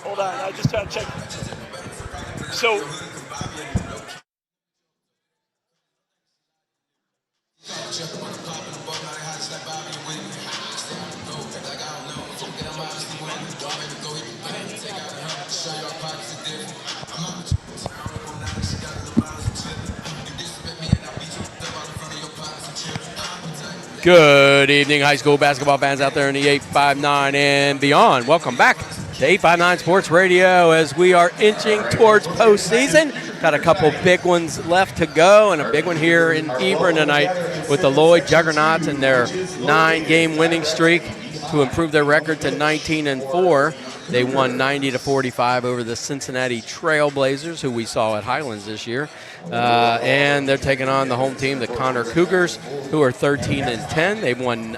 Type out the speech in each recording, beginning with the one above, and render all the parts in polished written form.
Hold on, I just got to check. So, good evening, high school basketball fans out there in the 859 and beyond. Welcome back to 859 Sports Radio as we are inching towards postseason. Got a couple big ones left to go, and a big one here in Hebron tonight with the Lloyd Juggernauts and their 9-game winning streak to improve their record to 19-4. They won 90-45 over the Cincinnati Trailblazers, who we saw at Highlands this year. And they're taking on the home team, the Connor Cougars, who are 13-10. They've won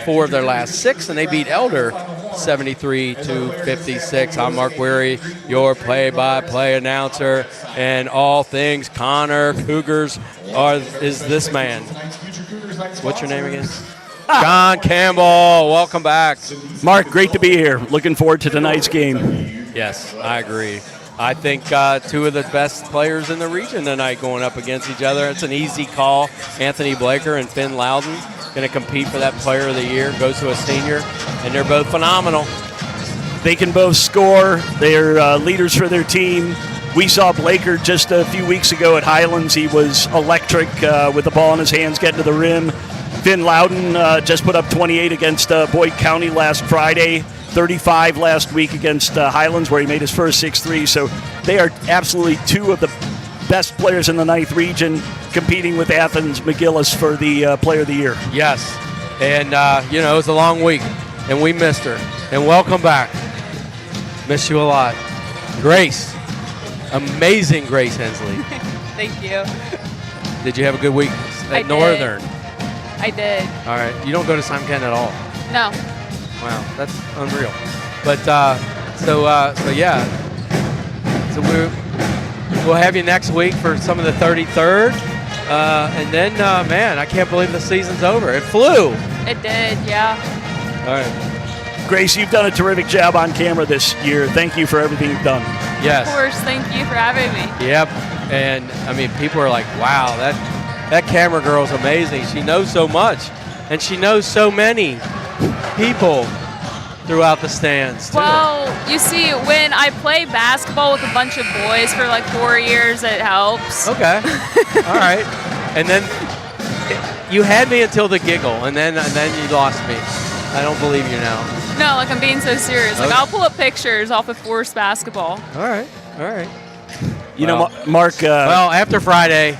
4 of their last 6, and they beat Elder 73-56. I'm Mark Weary, your play-by-play announcer, and all things Connor Cougars is this man. What's your name again? John Campbell, welcome back. Mark, great to be here. Looking forward to tonight's game. Yes, I agree. I think 2 of the best players in the region tonight going up against each other. It's an easy call. Anthony Blaker and Finn Loudon going to compete for that Player of the Year. Goes to a senior, and they're both phenomenal. They can both score. They're leaders for their team. We saw Blaker just a few weeks ago at Highlands. He was electric with the ball in his hands, getting to the rim. Finn Loudon just put up 28 against Boyd County last Friday, 35 last week against Highlands, where he made his first 6 threes. So they are absolutely 2 of the best players in the 9th region, competing with Athens McGillis for the Player of the Year. Yes, and it was a long week, and we missed her. And welcome back. Miss you a lot. Grace, amazing Grace Hensley. Thank you. Did you have a good week at Northern? I did. All right. You don't go to Simon Kenton at all? No. Wow, that's unreal. But so yeah. So we'll have you next week for some of the 33rd, and then man, I can't believe the season's over. It flew. It did, yeah. All right. Grace, you've done a terrific job on camera this year. Thank you for everything you've done. Yes. Of course. Thank you for having me. Yep. And I mean, people are like, wow, that camera girl's amazing. She knows so much, and she knows so many people throughout the stands, too. Well, you see, when I play basketball with a bunch of boys for like 4 years, it helps. Okay. All right. And then you had me until the giggle, and then you lost me. I don't believe you now. No, like I'm being so serious. Like Okay. I'll pull up pictures off of forced basketball. All right. You know, Mark. Well, after Friday,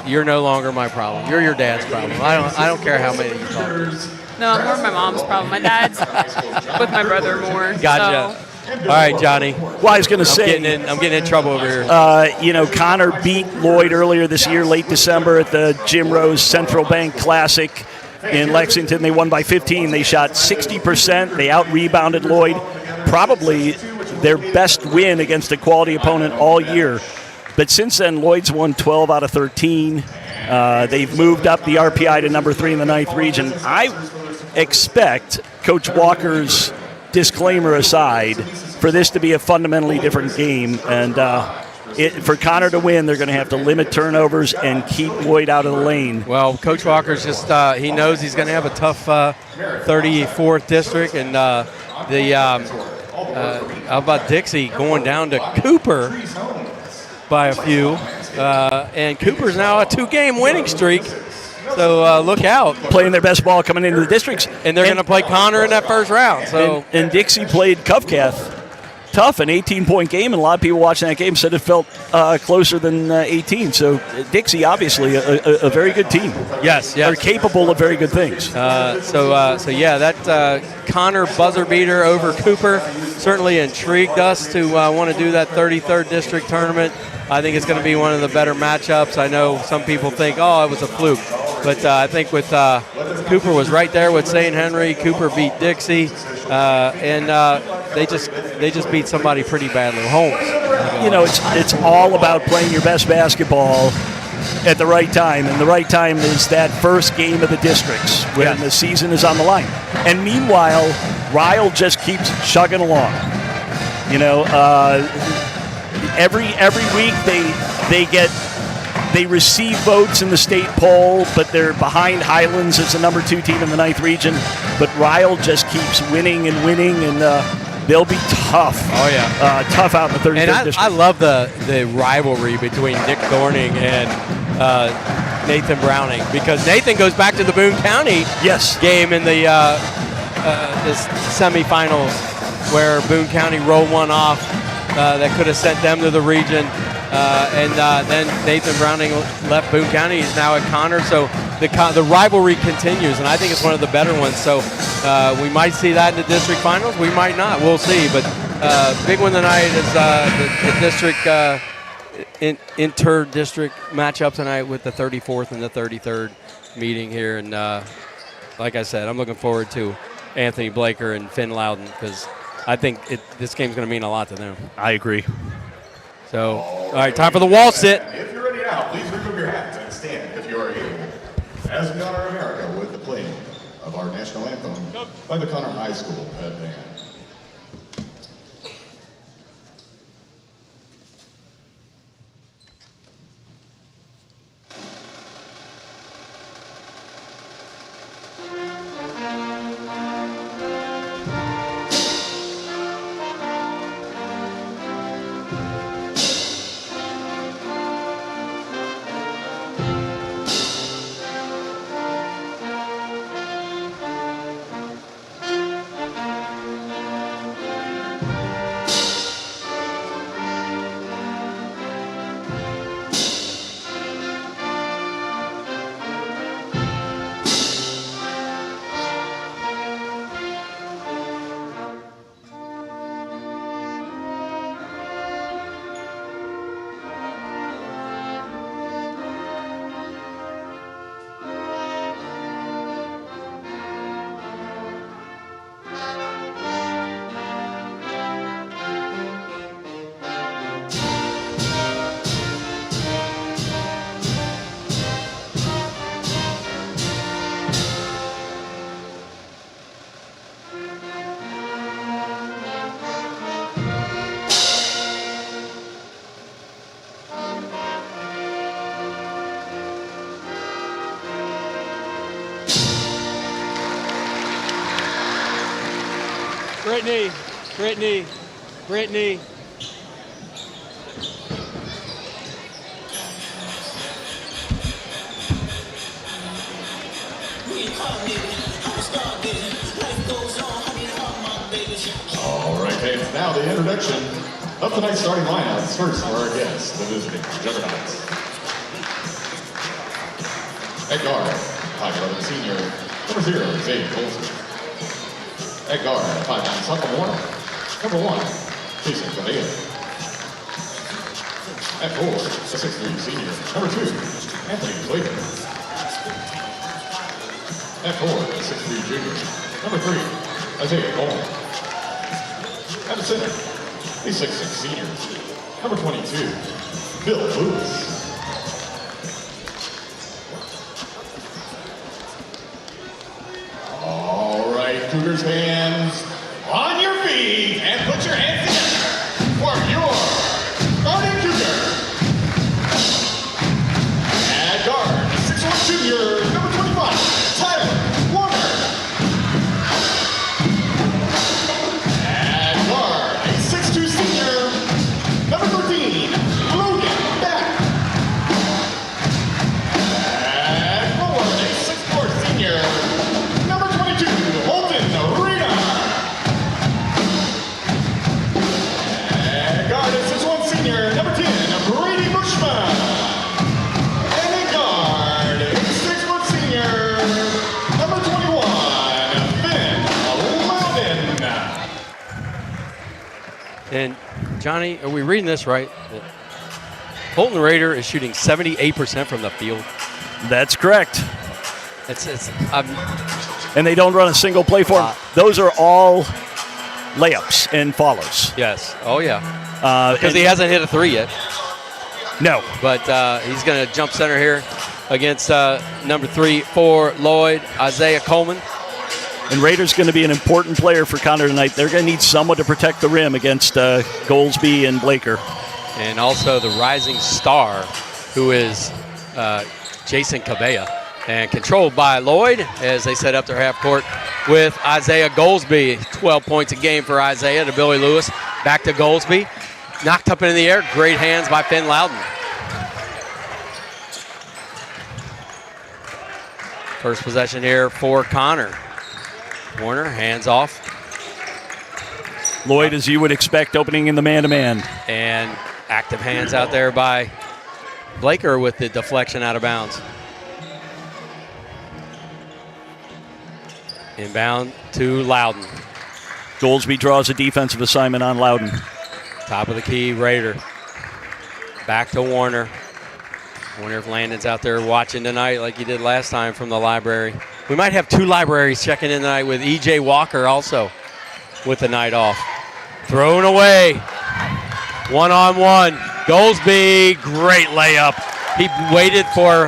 you're no longer my problem. You're your dad's problem. I don't care how many you talk to. No, I'm more my mom's problem. My dad's with my brother more. Gotcha. So. All right, Johnny. Well, I was going to say, I'm getting in trouble over here. Connor beat Lloyd earlier this year, late December, at the Jim Rose Central Bank Classic in Lexington. They won by 15. They shot 60%. They out-rebounded Lloyd. Probably their best win against a quality opponent all year. But since then, Lloyd's won 12 out of 13. They've moved up the RPI to number 3 in the 9th region. I expect Coach Walker's disclaimer aside for this to be a fundamentally different game. And for Connor to win, they're going to have to limit turnovers and keep Lloyd out of the lane. Well, Coach Walker's just he knows he's going to have a tough 34th district. And how about Dixie going down to Cooper by a few? And Cooper's now a 2-game winning streak. So look out. Playing their best ball coming into the districts. And they're going to play Connor in that first round. So and Dixie played Covcath. Tough, an 18-point game, and a lot of people watching that game said it felt closer than 18. So Dixie, obviously, a very good team. Yes. They're capable of very good things. So yeah, that Connor buzzer beater over Cooper certainly intrigued us to want to do that 33rd district tournament. I think it's going to be one of the better matchups. I know some people think, oh, it was a fluke. But I think with Cooper was right there with St. Henry. Cooper beat Dixie, and they just beat somebody pretty badly. Holmes. You know, it's all about playing your best basketball at the right time, and the right time is that first game of the districts when the season is on the line. And meanwhile, Ryle just keeps chugging along. You know, every week they receive votes in the state poll, but they're behind Highlands as the number 2 team in the 9th region. But Ryle just keeps winning and winning, and they'll be tough. Oh, yeah. Tough out in the 33rd district. I love the rivalry between Nick Thorning and Nathan Browning, because Nathan goes back to the Boone County game in the semifinals where Boone County rolled one off that could have sent them to the region. And then Nathan Browning left Boone County. He's now at Connor. So the rivalry continues, and I think it's one of the better ones. So we might see that in the district finals. We might not. We'll see. But big one tonight is the district inter-district matchup tonight with the 34th and the 33rd meeting here. And like I said, I'm looking forward to Anthony Blaker and Finn Loudon, because I think this game's going to mean a lot to them. I agree. So, all right, time for the wall sit. If you're ready now, please remove your hats and stand if you are able, as we honor America with the playing of our national anthem by the Connor High School Pep Band. Brittany. All right, fans, now the introduction of tonight's starting lineups. First for our guests, the visiting Juggernauts. At guard, 5'11" senior, number 0, Zay Colson. At guard, 5'9" sophomore, number 1, Jason Correa. At 4, 6'3" senior, number 2, Anthony Slater. At 4, 6'3" junior, number 3, Isaiah Coleman. At the center, the 6'6" senior, number 22, Bill Lewis. All right, Cougars fans, on your feet and put your hands together for your starting Cougar. At guard, 6'1" junior, number 25, Tyler Warner. At guard, a 6'2" senior, number 13, Logan Beck. At forward, a 6'4" senior, number 22, Holden Rita. And guard is 6'1" senior, number 10, Brady Bushman. And in guard, 6'1" senior, number 21, Finn Loudon. And Johnny, are we reading this right? Holton Raider is shooting 78% from the field. That's correct. And they don't run a single play for him. Those are all layups and follows. Yes. Oh, yeah. Because And- he hasn't hit a 3 yet. No. But he's going to jump center here against number 3 for Lloyd, Isaiah Coleman. And Rader's going to be an important player for Connor tonight. They're going to need someone to protect the rim against Goldsby and Blaker. And also the rising star, who is Jason Cabella. And controlled by Lloyd as they set up their half court with Isaiah Goldsby. 12 points a game for Isaiah to Billy Lewis. Back to Goldsby. Knocked up into the air. Great hands by Finn Loudon. First possession here for Connor. Warner, hands off. Lloyd, as you would expect, opening in the man-to-man. And active hands out there by Blaker with the deflection out of bounds. Inbound to Loudon. Goldsby draws a defensive assignment on Loudon. Top of the key, Raider. Back to Warner. Wonder if Landon's out there watching tonight like he did last time from the library. We might have 2 libraries checking in tonight with E.J. Walker also with the night off. Thrown away. 1-on-1. Goldsby, great layup. He waited for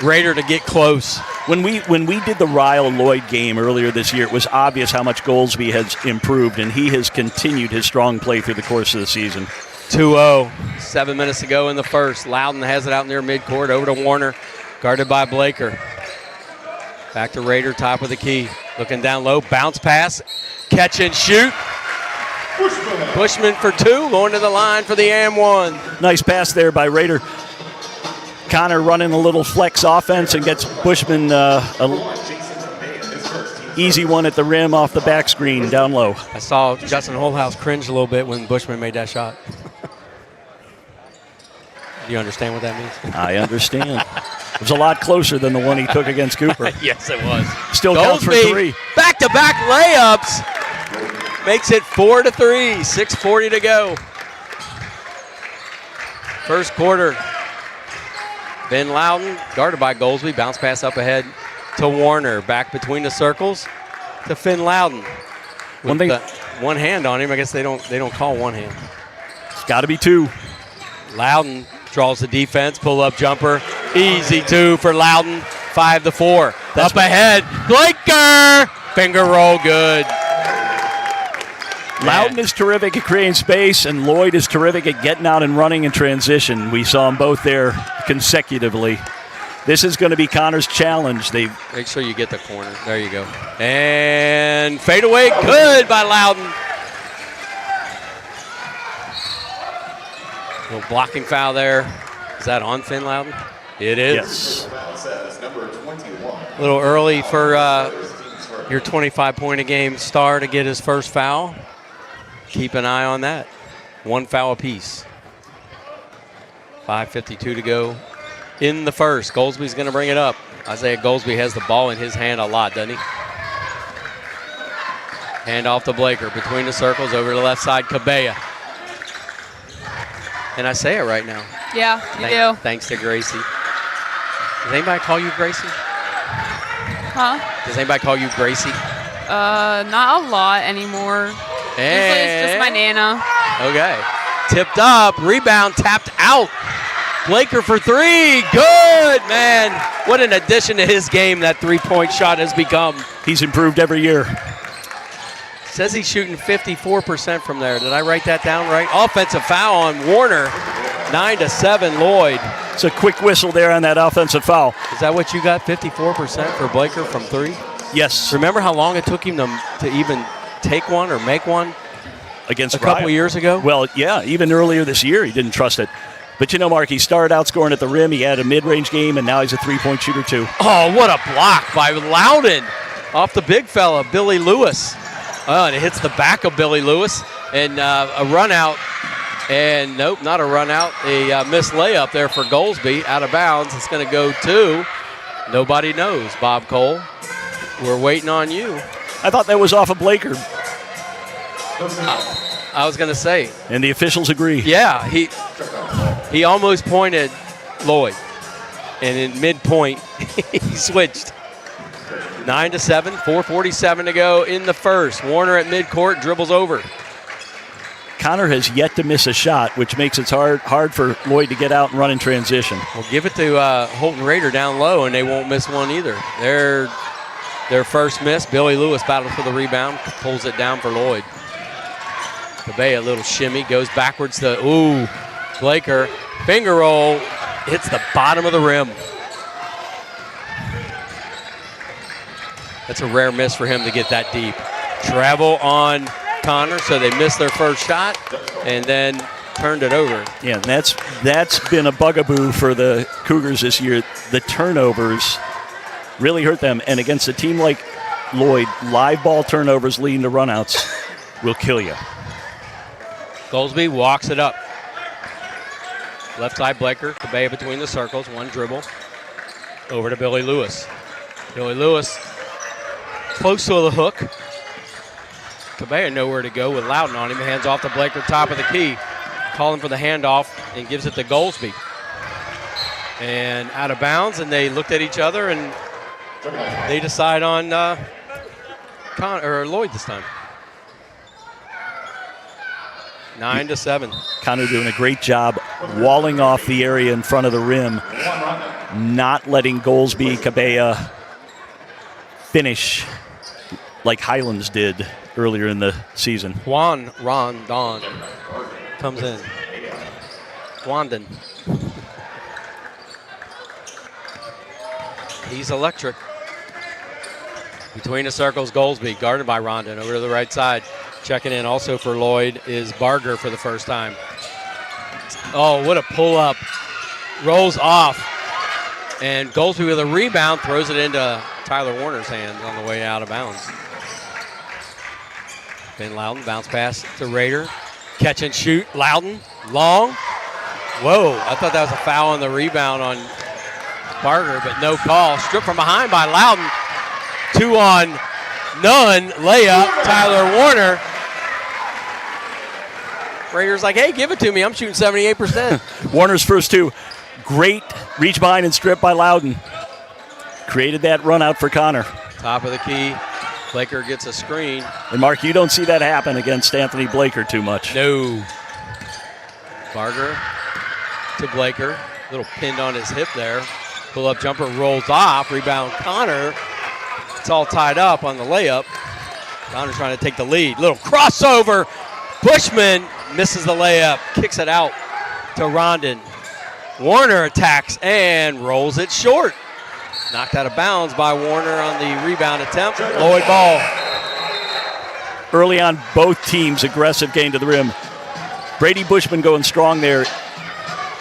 Raider to get close. When we did the Ryle Lloyd game earlier this year, it was obvious how much Goldsby has improved, and he has continued his strong play through the course of the season. 2-0. 7 minutes to go in the first. Loudon has it out near midcourt. Over to Warner. Guarded by Blaker. Back to Raider, top of the key. Looking down low. Bounce pass. Catch and shoot. Bushman for 2. Going to the line for the and 1. Nice pass there by Raider. Connor running a little flex offense and gets Bushman a easy one at the rim off the back screen down low. I saw Justin Holthouse cringe a little bit when Bushman made that shot. Do you understand what that means? I understand. It was a lot closer than the one he took against Cooper. Yes, it was. Still counts for Goldsby, 3. Back-to-back layups. Makes it 4-3. 6:40 to go. First quarter. Ben Loudon, guarded by Goldsby. Bounce pass up ahead to Warner. Back between the circles to Finn Loudon. One thing, One hand on him. I guess they don't call one hand. it's got to be 2. Loudon draws the defense. Pull-up jumper. Easy 2 for Loudon. 5-4. Up ahead. Blaker. Finger roll good. Loudon is terrific at creating space, and Lloyd is terrific at getting out and running in transition. We saw them both there consecutively. This is going to be Connor's challenge. Make sure you get the corner. There you go. And fade away. Good by Loudon. Little blocking foul there. Is that on Finn Loudon? It is. Yes. A little early for your 25-point-a-game star to get his first foul. Keep an eye on that. 1 foul apiece. 5:52 to go in the first. Goldsby's going to bring it up. Isaiah Goldsby has the ball in his hand a lot, doesn't he? Hand off to Blaker. Between the circles, over to the left side, Cabella. And I say it right now. Yeah, you do. Thanks to Gracie. Does anybody call you Gracie? Huh? Does anybody call you Gracie? Not a lot anymore. Usually it's just my Nana. Okay. Tipped up. Rebound. Tapped out. Blaker for 3. Good, man. What an addition to his game that 3-point shot has become. He's improved every year. Says he's shooting 54% from there. Did I write that down right? Offensive foul on Warner. 9-7 Lloyd. It's a quick whistle there on that offensive foul. Is that what you got, 54% for Blaker from 3? Yes. Remember how long it took him to even take one or make one Against a couple Ryle. years ago? Well, yeah, even earlier this year, he didn't trust it. But you know, Mark, he started out scoring at the rim. He had a mid-range game, and now he's a 3-point shooter, too. Oh, what a block by Loudon off the big fella, Billy Lewis. Oh, and it hits the back of Billy Lewis. And a run out. And nope, not a run out. A missed layup there for Goldsby. Out of bounds. It's going to go to nobody knows, Bob Cole. We're waiting on you. I thought that was off of Blaker, I was going to say. and the officials agree. Yeah, he almost pointed Lloyd. And in midpoint, he switched. 9-7, 4:47 to go in the first. Warner at midcourt, dribbles over. Connor has yet to miss a shot, which makes it hard for Lloyd to get out and run in transition. We'll give it to Holton Raider down low, and they won't miss one either. Their first miss, Billy Lewis battles for the rebound, pulls it down for Lloyd. Cabella, a little shimmy, goes backwards to, Blaker. Finger roll, hits the bottom of the rim. That's a rare miss for him to get that deep. Travel on Connor, so they missed their first shot and then turned it over. Yeah, and that's been a bugaboo for the Cougars this year. The turnovers really hurt them, and against a team like Lloyd, live ball turnovers leading to runouts will kill you. Goldsby walks it up. Left side Blaker, Cabella between the circles, one dribble. Over to Billy Lewis. Billy Lewis close to the hook. Cabella nowhere to go with Loudon on him. Hands off to Blaker, top of the key. Calling for the handoff and gives it to Goldsby. And out of bounds, and they looked at each other and they decide on Lloyd this time. 9-7. Connor doing a great job walling off the area in front of the rim, not letting Goldsby, Cabella finish like Highlands did earlier in the season. Juan Rondon comes in. Wandon. He's electric. Between the circles, Goldsby, guarded by Rondon, over to the right side. Checking in also for Lloyd is Barger for the first time. Oh, what a pull-up. Rolls off. And Goldsby with a rebound, throws it into Tyler Warner's hands on the way out of bounds. Ben Loudon, bounce pass to Raider. Catch and shoot, Loudon, long. Whoa, I thought that was a foul on the rebound on Barger, but no call. Stripped from behind by Loudon. 2 on none, layup, Tyler Warner. Raiders like, hey, give it to me. I'm shooting 78%. Warner's first 2. Great reach behind and strip by Loudon. Created that run out for Connor. Top of the key. Blaker gets a screen. And Mark, you don't see that happen against Anthony Blaker too much. No. Barger to Blaker. Little pinned on his hip there. Pull-up jumper rolls off. Rebound Connor. It's all tied up on the layup. Connor trying to take the lead. Little crossover. Bushman misses the layup. Kicks it out to Rondon. Warner attacks and rolls it short. Knocked out of bounds by Warner on the rebound attempt. Lloyd ball. Early on, both teams aggressive game to the rim. Brady Bushman going strong there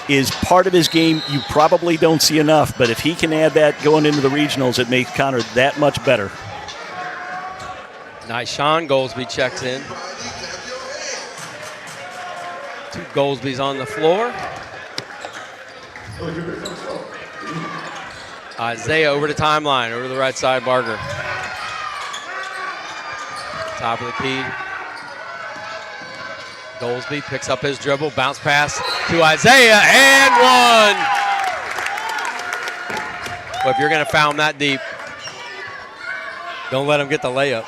is part of his game you probably don't see enough, but if he can add that going into the regionals, it makes Connor that much better. Nice. Sean Goldsby checks in. 2 Goldsbys on the floor. Isaiah over the timeline, over to the right side, Barger. Top of the key. Goldsby picks up his dribble, bounce pass to Isaiah, and one! Well, if you're going to foul him that deep, don't let him get the layup.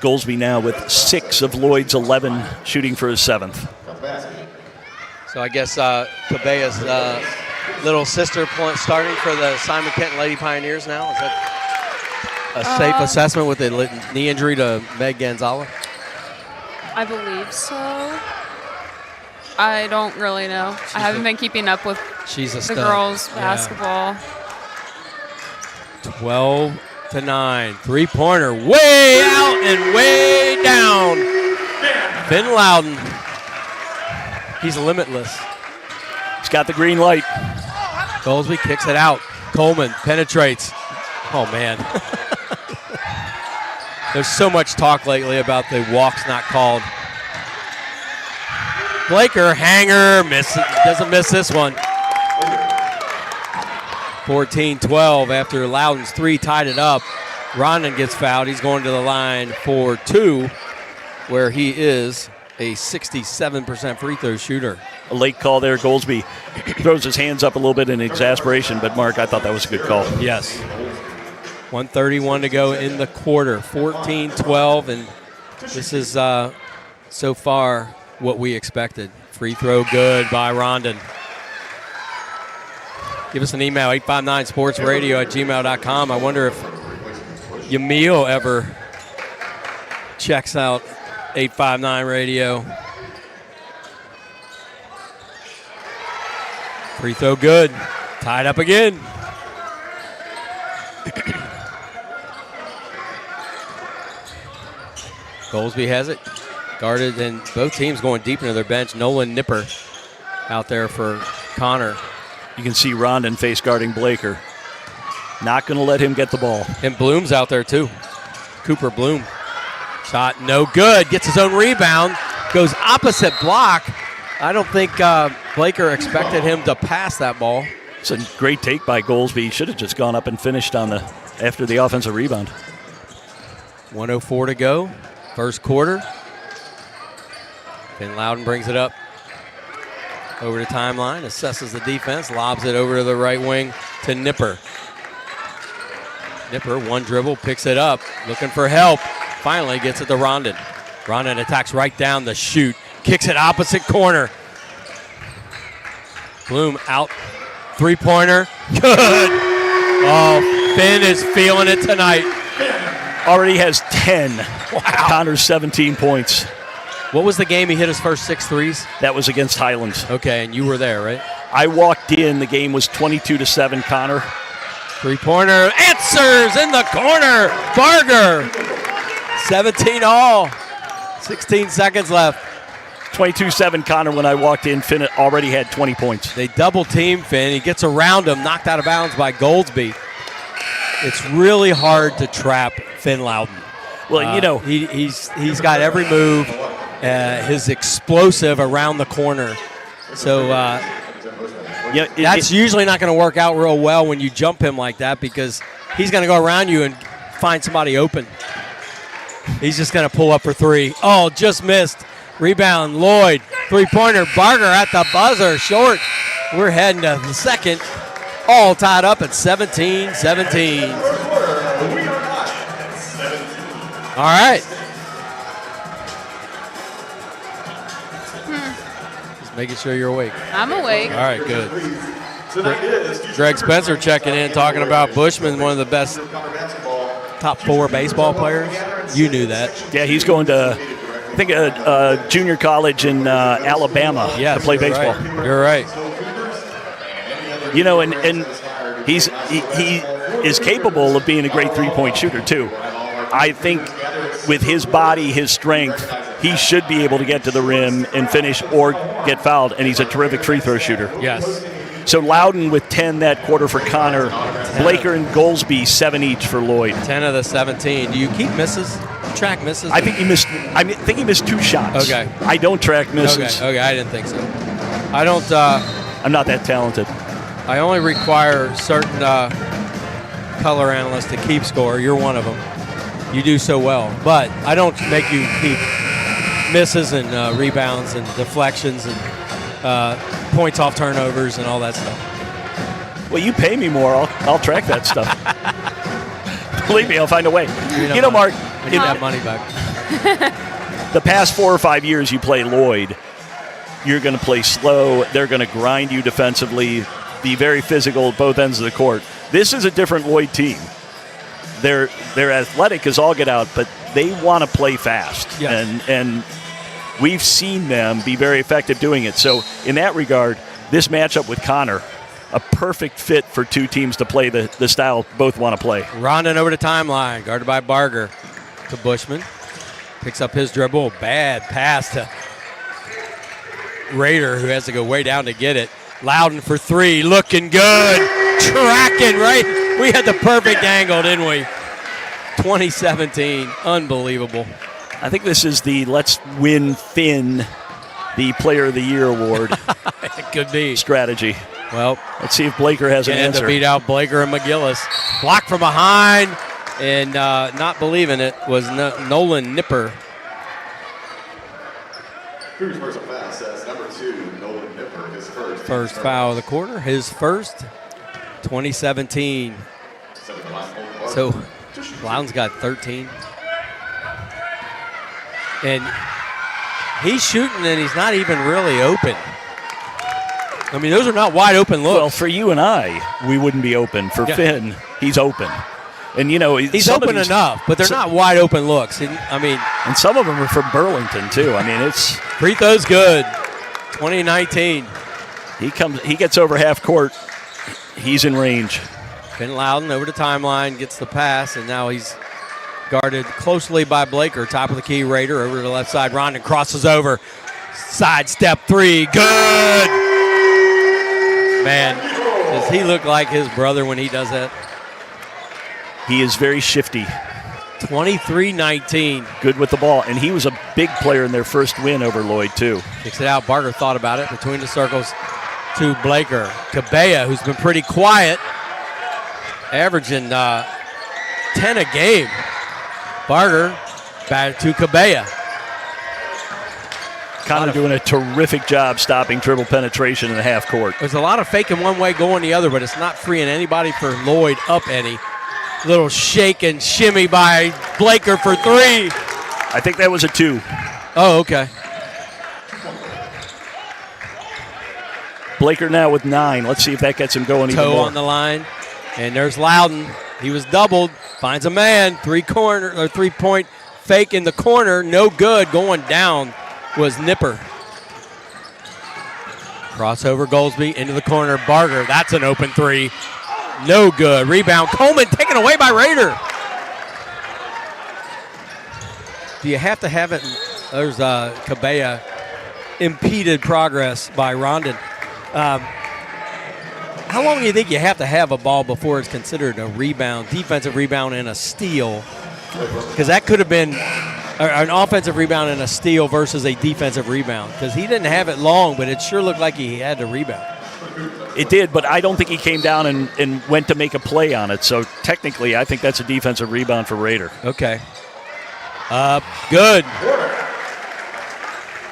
Goldsby now with 6 of Lloyd's 11, shooting for his 7th. So I guess Cabella's little sister starting for the Simon Kenton Lady Pioneers now. Is that a safe assessment with the knee injury to Meg Gonzalez? I believe so. I don't really know. I haven't been keeping up with She's a the stud. girls' Yeah. basketball. 12-9. Three-pointer way out and way down. Finn Loudon. He's limitless. He's got the green light. Goldsby kicks it out. Coleman penetrates. Oh, man. There's so much talk lately about the walks not called. Blaker, hanger, doesn't miss this one. 14-12 after Loudon's 3 tied it up. Rondon gets fouled. He's going to the line for 2, where he is a 67% free throw shooter. A late call there. Goldsby throws his hands up a little bit in exasperation, but Mark, I thought that was a good call. Yes. 1:31 to go in the quarter. 14-12, and this is so far what we expected. Free throw good by Rondon. Give us an email, 859sportsradio@gmail.com. I wonder if Yamil ever checks out 859 Radio. Free throw good. Tied up again. Goldsby has it. Guarded, and both teams going deep into their bench. Nolan Nipper out there for Connor. You can see Rondon face guarding Blaker. Not going to let him get the ball. And Bloom's out there too. Cooper Bloom. Shot no good. Gets his own rebound. Goes opposite block. I don't think Blaker expected him to pass that ball. It's a great take by Goldsby. He should have just gone up and finished after the offensive rebound. 1:04 to go. First quarter. Finn Loudon brings it up over the timeline, assesses the defense, lobs it over to the right wing to Nipper. Nipper, one dribble, picks it up, looking for help. Finally gets it to Rondon. Rondon attacks right down the chute, kicks it opposite corner. Bloom out, three-pointer, good. Oh, Finn is feeling it tonight. Already has 10. Wow. Connor's 17 points. What was the game he hit his first 6 threes? That was against Highlands. Okay, and you were there, right? I walked in. The game was 22-7 Connor. Three-pointer answers in the corner. Barger. 17 all. 16 seconds left. 22-7 Connor when I walked in. Finn already had 20 points. They double team Finn. He gets around him, knocked out of bounds by Goldsby. It's really hard to trap Finn Loudon. Well, you know, he's got every move. His explosive around the corner. So that's usually not going to work out real well when you jump him like that, because he's going to go around you and find somebody open. He's just going to pull up for three. Oh, just missed. Rebound, Lloyd. Three-pointer, Barger at the buzzer, short. We're heading to the second. All tied up at 17-17. All right. Just making sure you're awake. I'm awake. All right, good. Greg Spencer checking in, talking about Bushman, one of the best top 4 baseball players. You knew that. Yeah, he's going to, I think, a junior college in Alabama to play baseball. Right. You're right. You know, and he is capable of being a great three-point shooter too. I think with his body, his strength, he should be able to get to the rim and finish or get fouled, and he's a terrific free throw shooter. Yes. So Loudon with 10 that quarter for Connor. Blaker and Goldsby 7 each for Lloyd. 10 of the 17. Do you keep misses? Track misses? I think he missed 2 shots. Okay. I don't track misses. Okay, I didn't think so. I don't. I'm not that talented. I only require certain color analysts to keep score. You're one of them. You do so well. But I don't make you keep misses and rebounds and deflections and points off turnovers and all that stuff. Well, you pay me more, I'll track that stuff. Believe me, I'll find a way. You know, Mark, I get that money back. The past 4 or 5 years you play Lloyd, you're going to play slow. They're going to grind you defensively, be very physical at both ends of the court. This is a different Lloyd team. They're athletic as all get out, but they want to play fast. Yes. And we've seen them be very effective doing it. So in that regard, this matchup with Connor, a perfect fit for 2 teams to play the style both want to play. Rondon over the timeline, guarded by Barger to Bushman. Picks up his dribble. Bad pass to Rader, who has to go way down to get it. Loudon for 3, looking good. Tracking right. We had the perfect angle, didn't we? 2017, unbelievable. I think this is the Let's Win Finn, the Player of the Year award. It could be. Strategy. Well, let's see if Blaker has an answer. To beat out Blaker and McGillis. Blocked from behind, and not believing it was Nolan Nipper. Cougars first pass, that's number 2, Nolan Nipper, his first. First foul of the quarter, his first. 2017. So Loudon's got 13. And he's shooting and he's not even really open. I mean, those are not wide open looks. Well, for you and I, we wouldn't be open. For Finn, he's open. And, you know, he's open enough, but they're not wide open looks. And some of them are from Burlington, too. I mean, it's. Free throw's good. 2019. He gets over half court. He's in range. Finn Loudon over the timeline, gets the pass, and now he's guarded closely by Blaker. Top of the key, Raider over to the left side. Rondon crosses over. Side step three. Good. Man, does he look like his brother when he does that? He is very shifty. 23-19. Good with the ball. And he was a big player in their first win over Lloyd, too. Kicks it out. Barger thought about it. Between the circles to Blaker. Cabella, who's been pretty quiet, averaging 10 a game. Barger back to Cabella. Connor doing a terrific job stopping dribble penetration in the half court. There's a lot of faking one way, going the other, but it's not freeing anybody for Lloyd up any. Little shake and shimmy by Blaker for three. I think that was a 2. Oh, okay. Blaker now with 9. Let's see if that gets him going even Toe more. on the line. And there's Loudon. He was doubled. Finds a man. 3-point fake in the corner. No good. Going down was Nipper. Crossover Goldsby into the corner. Barger. That's an open three. No good. Rebound. Coleman taken away by Raider. Do you have to have it? There's Cabella. Impeded progress by Rondon. How long do you think you have to have a ball before it's considered a rebound, defensive rebound, and a steal? Because that could have been an offensive rebound and a steal versus a defensive rebound. Because he didn't have it long, but it sure looked like he had the rebound. It did, but I don't think he came down and went to make a play on it. So technically, I think that's a defensive rebound for Raider. Okay. Good.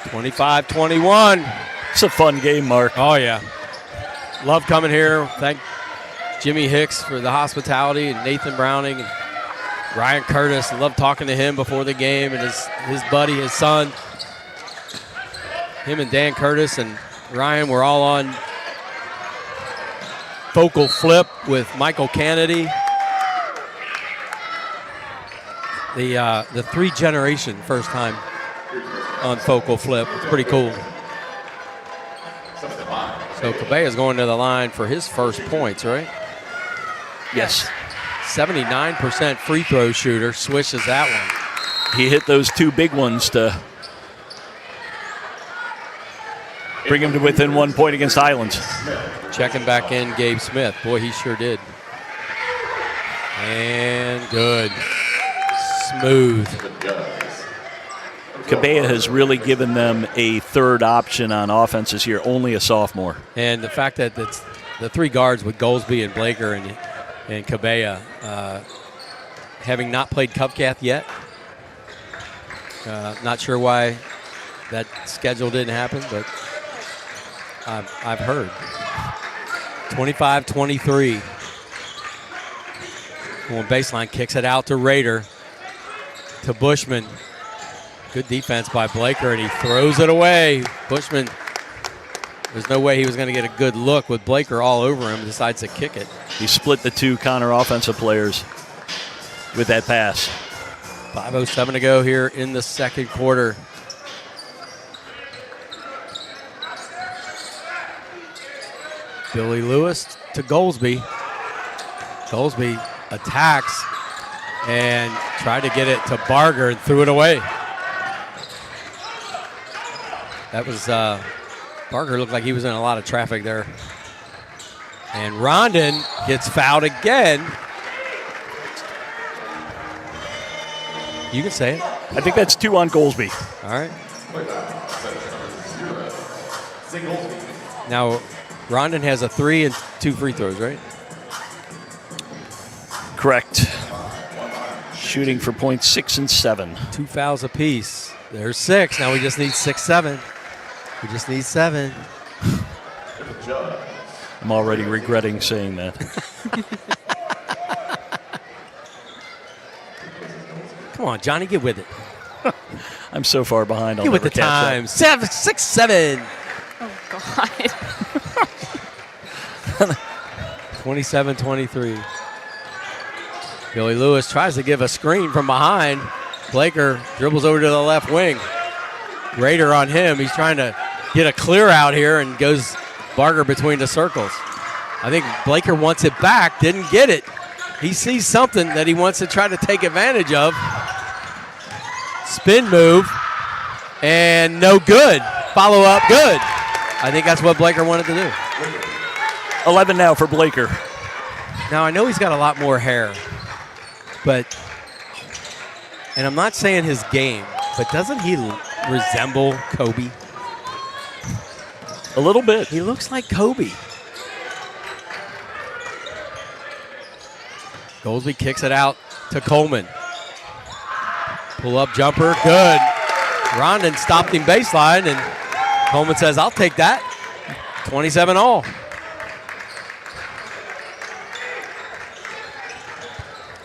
25-21. It's a fun game, Mark. Oh, yeah. Love coming here. Thank Jimmy Hicks for the hospitality and Nathan Browning and Ryan Curtis. Love talking to him before the game and his buddy, his son. Him and Dan Curtis and Ryan were all on Focal Flip with Michael Kennedy. The 3-generation first time on Focal Flip. It's pretty cool. So Cabella's going to the line for his first points, right? Yes. 79% free throw shooter. Swishes that one. He hit those 2 big ones to bring him to within 1 point against Highlands. Checking back in, Gabe Smith. Boy, he sure did. And good. Smooth. Cabella has really given them a third option on offense this year, only a sophomore. And the fact that it's the 3 guards with Goldsby and Blaker and Cabella, having not played Cupcath yet. Not sure why that schedule didn't happen, but I've heard. 25-23. Going baseline, kicks it out to Raider, to Bushman. Good defense by Blaker, and he throws it away. Bushman, there's no way he was going to get a good look with Blaker all over him, decides to kick it. He split the 2 Connor offensive players with that pass. 5:07 to go here in the second quarter. Billy Lewis to Goldsby. Goldsby attacks and tried to get it to Barger and threw it away. That was, Barger looked like he was in a lot of traffic there. And Rondon gets fouled again. You can say it. I think that's 2 on Goldsby. All right. Now, Rondon has a 3 and 2 free throws, right? Correct. Shooting for points 6 and 7. 2 fouls apiece. There's 6. Now we just need 6-7. We just need 7. I'm already regretting saying that. Come on, Johnny, get with it. I'm so far behind. I'll Get with never the catch time. 6-7. Oh, God. 27-23. Billy Lewis tries to give a screen from behind. Blaker dribbles over to the left wing. Raider on him. He's trying to get a clear out here and goes Barger between the circles. I think Blaker wants it back, didn't get it. He sees something that he wants to try to take advantage of. Spin move, and no good. Follow up, good. I think that's what Blaker wanted to do. 11 now for Blaker. Now, I know he's got a lot more hair, but, and I'm not saying his game, but doesn't he resemble Kobe? A little bit. He looks like Kobe. Goldsby kicks it out to Coleman. Pull-up jumper, good. Rondon stopped him baseline, and Coleman says, I'll take that. 27 all.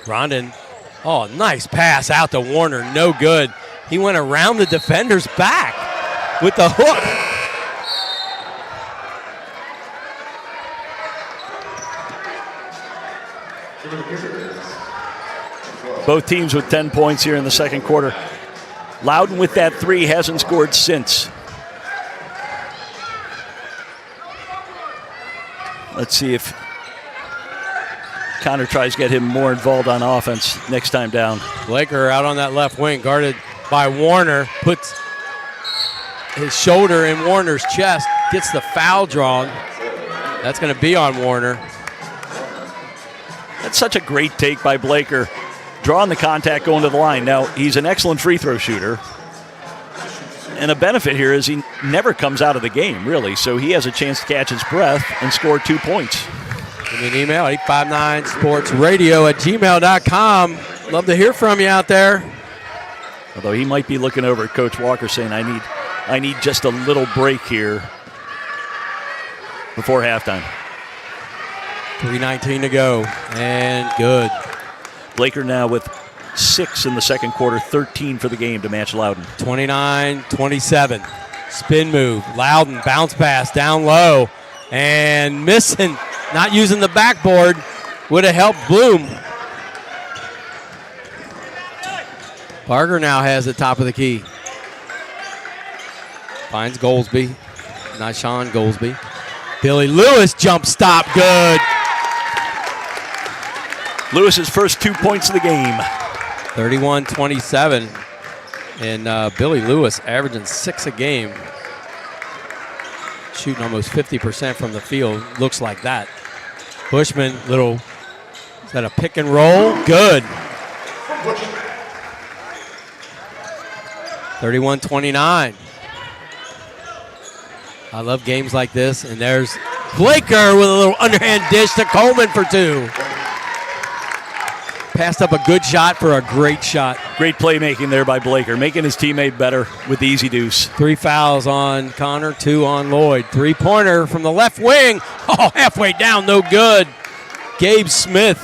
Rondon, oh, nice pass out to Warner, no good. He went around the defender's back with the hook. Both teams with 10 points here in the second quarter. Loudon with that three hasn't scored since. Let's see if Connor tries to get him more involved on offense next time down. Blaker out on that left wing, guarded by Warner, puts his shoulder in Warner's chest, gets the foul drawn. That's going to be on Warner. That's such a great take by Blaker. Drawing the contact, going to the line. Now, he's an excellent free throw shooter. And a benefit here is he never comes out of the game, really. So he has a chance to catch his breath and score 2 points. Give me an email, 859sportsradio@gmail.com. Love to hear from you out there. Although he might be looking over at Coach Walker saying, I need just a little break here before halftime. 3:19 to go, and good. Blaker now with 6 in the second quarter, 13 for the game to match Loudon. 29-27. Spin move. Loudon bounce pass down low and missing. Not using the backboard would have helped Bloom. Barger now has the top of the key. Finds Goldsby. Not Sean Goldsby. Billy Lewis jump stop. Good. Lewis's first 2 points of the game. 31-27. And Billy Lewis averaging 6 a game. Shooting almost 50% from the field. Looks like that. Bushman, is that a pick and roll? Good. 31-29. I love games like this. And there's Blaker with a little underhand dish to Coleman for 2. Passed up a good shot for a great shot. Great playmaking there by Blaker, making his teammate better with the easy deuce. 3 fouls on Connor, 2 on Lloyd. 3-pointer from the left wing. Oh, halfway down, no good. Gabe Smith.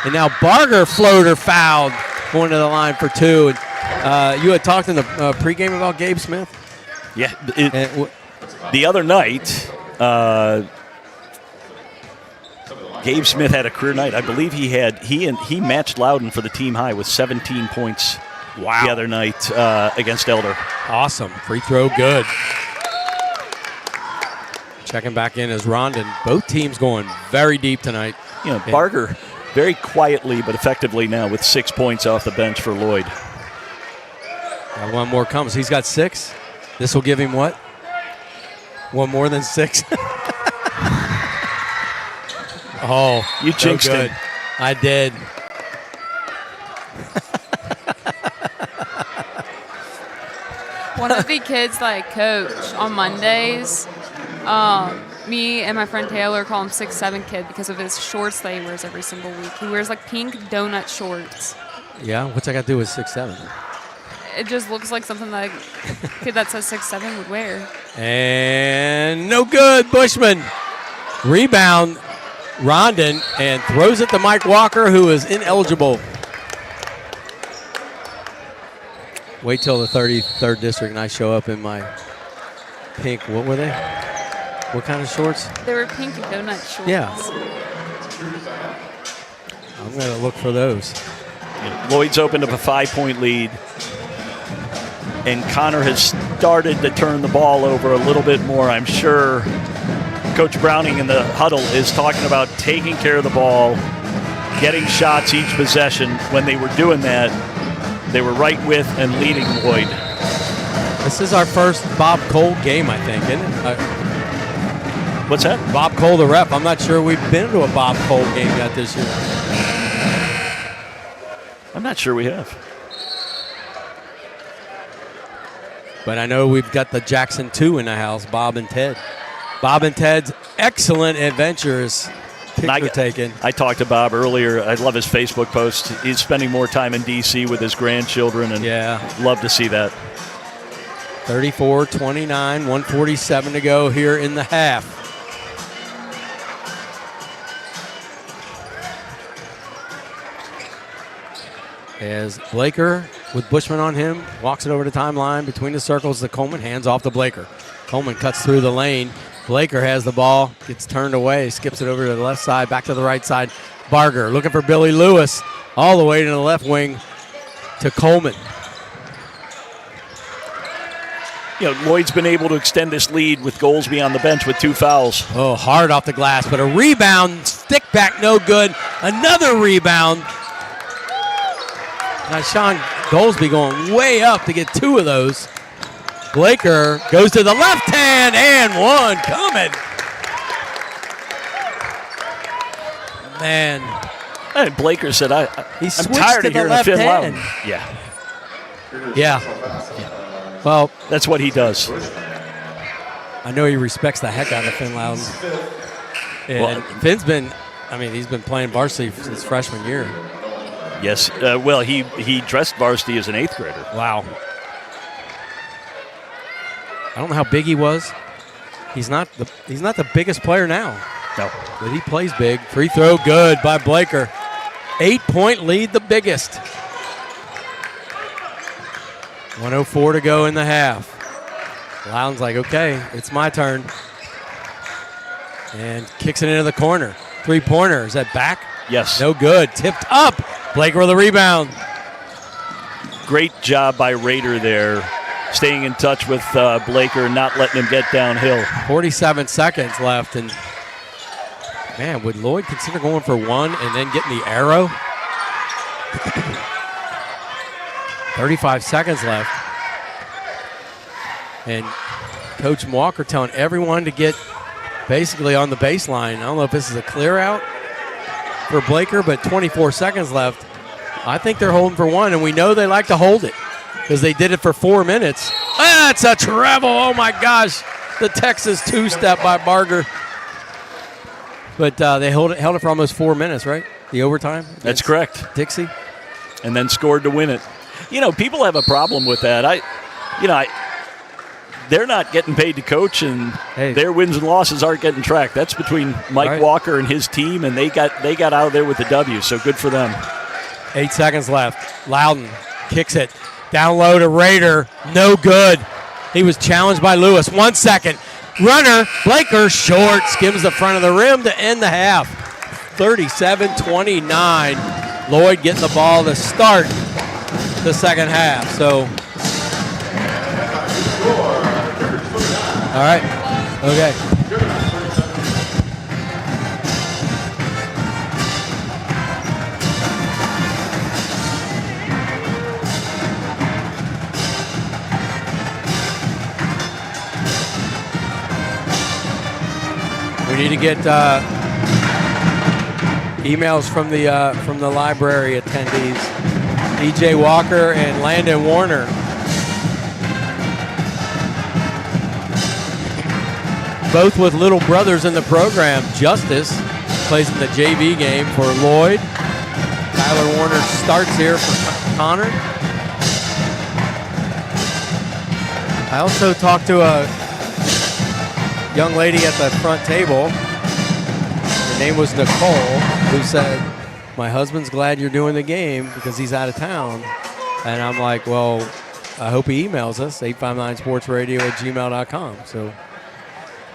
And now Barger floater fouled, going to the line for 2. And, you had talked in the pregame about Gabe Smith? Yeah, the other night, Gabe Smith had a career night. I believe he matched Loudon for the team high with 17 points. Wow. The other night against Elder. Awesome. Free throw good. Checking back in is Rondon. Both teams going very deep tonight. You know, Barger very quietly but effectively now with 6 points off the bench for Lloyd. Now one more comes. He's got 6. This will give him what? One more than 6. Oh, you jinxed him. I did. One of the kids that I coach on Mondays, me and my friend Taylor call him 6'7" kid because of his shorts that he wears every single week. He wears like pink donut shorts. Yeah, what's that got to do with 6'7"? It just looks like something that a kid that says 6'7" would wear. And no good, Bushman. Rebound, Rondon, and throws it to Mike Walker, who is ineligible. Wait till the 33rd district and I show up in my pink. What were they? What kind of shorts? They were pink donut shorts. Yeah. I'm going to look for those. Lloyd's opened up a 5-point lead. And Connor has started to turn the ball over a little bit more. I'm sure Coach Browning in the huddle is talking about taking care of the ball, getting shots each possession. When they were doing that, they were right with and leading Lloyd. This is our first Bob Cole game, I think, isn't it? What's that? Bob Cole, the rep. I'm not sure we've been to a Bob Cole game yet this year. I'm not sure we have. But I know we've got the Jackson 2 in the house, Bob and Ted. Bob and Ted's excellent adventures. Picture taken. I talked to Bob earlier. I love his Facebook post. He's spending more time in D.C. with his grandchildren, and love to see that. 34-29, 147 to go here in the half. As Blaker, with Bushman on him, walks it over the timeline between the circles to Coleman, hands off to Blaker. Coleman cuts through the lane. Blaker has the ball, gets turned away, skips it over to the left side, back to the right side. Barger looking for Billy Lewis, all the way to the left wing to Coleman. You know, Lloyd's been able to extend this lead with Goolsby on the bench with 2 fouls. Oh, hard off the glass, but a rebound, stick back, no good. Another rebound. Now Sean Goolsby going way up to get 2 of those. Blaker goes to the left hand and one coming. Man. Hey, Blaker said, I'm tired of hearing the Finn Loudon. Yeah. Well, that's what he does. I know he respects the heck out of Finn Loudon. And Finn's been, he's been playing varsity since freshman year. Yes. He dressed varsity as an 8th grader. Wow. I don't know how big he was. He's not the biggest player now. No. But he plays big. Free throw good by Blaker. 8-point lead, the biggest. 104 to go in the half. Loudon's like, okay, it's my turn. And kicks it into the corner. 3-pointer. Is that back? Yes. No good. Tipped up. Blaker with a rebound. Great job by Rader there, staying in touch with Blaker, not letting him get downhill. 47 seconds left, and man, would Lloyd consider going for one and then getting the arrow? 35 seconds left. And Coach Walker telling everyone to get basically on the baseline. I don't know if this is a clear out for Blaker, but 24 seconds left. I think they're holding for one, and we know they like to hold it because they did it for 4 minutes. That's a travel. Oh, my gosh. The Texas 2-step by Barger. But they held it for almost 4 minutes, right? The overtime? That's correct. Dixie. And then scored to win it. You know, people have a problem with that. They're not getting paid to coach, and their wins and losses aren't getting tracked. That's between Mike Walker and his team, and they got out of there with the W, so good for them. 8 seconds left. Loudon kicks it. Down low to Rader. No good. He was challenged by Lewis. 1 second. Runner, Blaker, short. Skims the front of the rim to end the half. 37-29. Lloyd getting the ball to start the second half. So, all right. Okay. We need to get emails from the library attendees. E.J. Walker and Landon Warner. Both with little brothers in the program. Justice plays in the JV game for Lloyd. Tyler Warner starts here for Connor. I also talked to a young lady at the front table. Her name was Nicole, who said, "My husband's glad you're doing the game because he's out of town." And I'm like, well, I hope he emails us, 859sportsradio@gmail.com. So,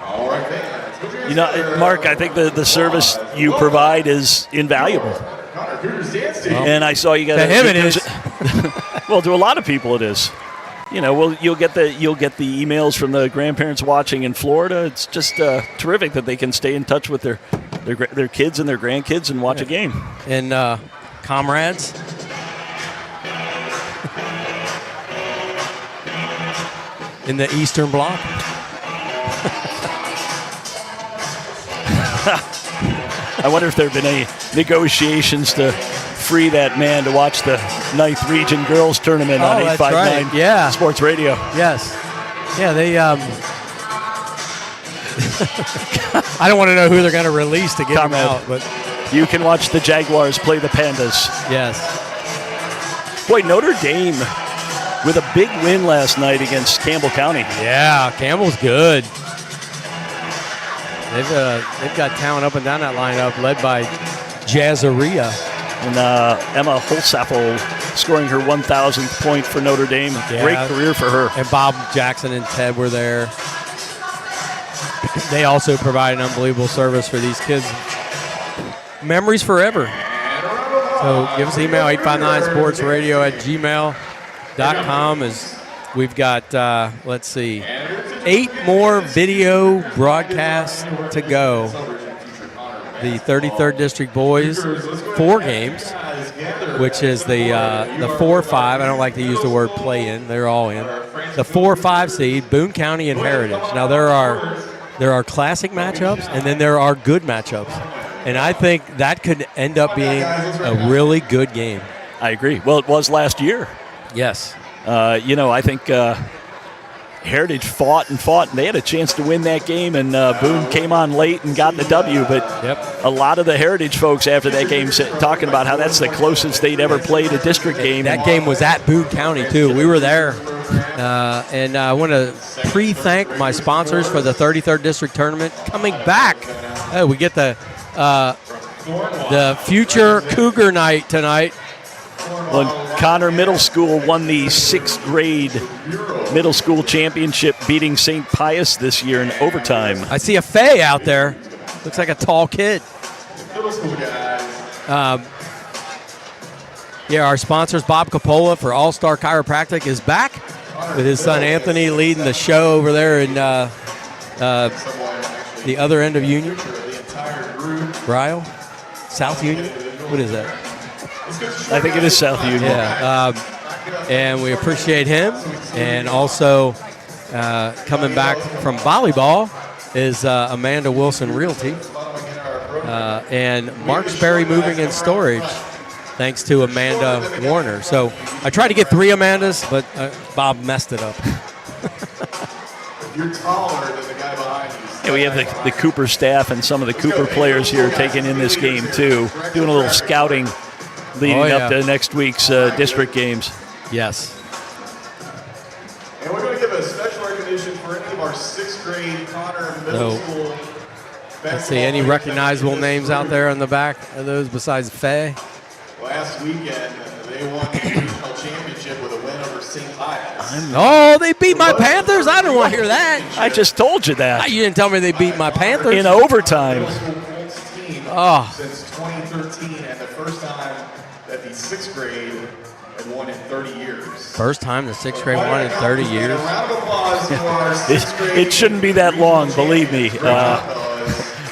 All right, fans. You know, Mark, I think the service you provide is invaluable. Connor, Cougars dance team. And I saw you got to him it is. Well, to a lot of people it is. You know, well, you'll get the emails from the grandparents watching in Florida. It's just terrific that they can stay in touch with their kids and their grandkids and watch a game. And comrades. In the Eastern Bloc. I wonder if there have been any negotiations to free that man to watch the 9th Region Girls Tournament on that's 859 right. Yeah. Sports Radio. Yes. Yeah, they I don't want to know who they're going to release to get them Comrade. out, but You can watch the Jaguars play the Pandas. yes. Boy, Notre Dame with a big win last night against Campbell County. Yeah, Campbell's good. They've got talent up and down that lineup, led by Jazzaria. And Emma Holsappel scoring her 1,000th point for Notre Dame. Yeah. Great career for her. And Bob Jackson and Ted were there. They also provide an unbelievable service for these kids. Memories forever. So give us an email, 859sportsradio@gmail.com. As we've got, 8 more video broadcasts to go. The 33rd District boys, 4 games, which is the 4-5. I don't like to use the word play in. They're all in. The 4-5 seed, Boone County and Heritage. Now there are classic matchups, and then there are good matchups. And I think that could end up being a really good game. I agree. Well, it was last year. Yes. I think Heritage fought, and they had a chance to win that game, and Boone came on late and got the W. But a lot of the Heritage folks after that game talking about how that's the closest they'd ever played a district game. That game was at Boone County, too. We were there. And I want to pre-thank my sponsors for the 33rd District Tournament coming back. We get the future Cougar night tonight. Well, Connor Middle School won the 6th grade middle school championship, beating St. Pius this year in overtime. I see a Faye out there. Looks like a tall kid. Middle school guys. Our sponsors, Bob Capola for All-Star Chiropractic, is back with his son Anthony leading the show over there in the other end of Union. Ryle? South Union? What is that? I think it is South Union. Yeah. And we appreciate him. And also coming back from volleyball is Amanda Wilson Realty and Mark Sperry Moving and Storage, thanks to Amanda Warner. So I tried to get 3 Amandas, but Bob messed it up. You're taller than the guy behind you. Yeah, we have the Cooper staff and some of the Cooper players here taking in this game, too, doing a little scouting leading up to next week's district games. Yes. And we're going to give a special recognition for any of our 6th grade Connor Middle School. Let's see, any recognizable names out there on the back of those besides Faye? Last weekend, they won the regional championship with a win over St. Pius. Oh, they beat my Panthers? I didn't want to hear that. I just told you that. You didn't tell me they beat my Panthers. In overtime. Since 2013, and the first time that the 6th grade had won in 30 years. First time the 6th grade won in 30 years. A round of applause for our 6th grade. It shouldn't be that long, believe me.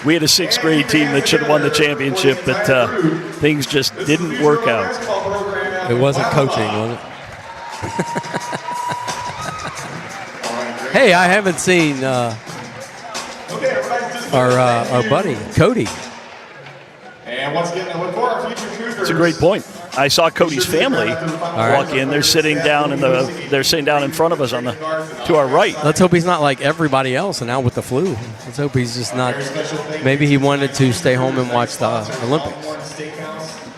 We had a 6th grade team that should have won the championship, but things just didn't work out. It wasn't coaching, was it? Hey, I haven't seen our buddy Cody. And once again, I look for our future Cougars. It's a great point. I saw Cody's family walk in. They're sitting down in front of us to our right. Let's hope he's not like everybody else and out with the flu. Let's hope he's just not. Maybe he wanted to stay home and watch the Olympics.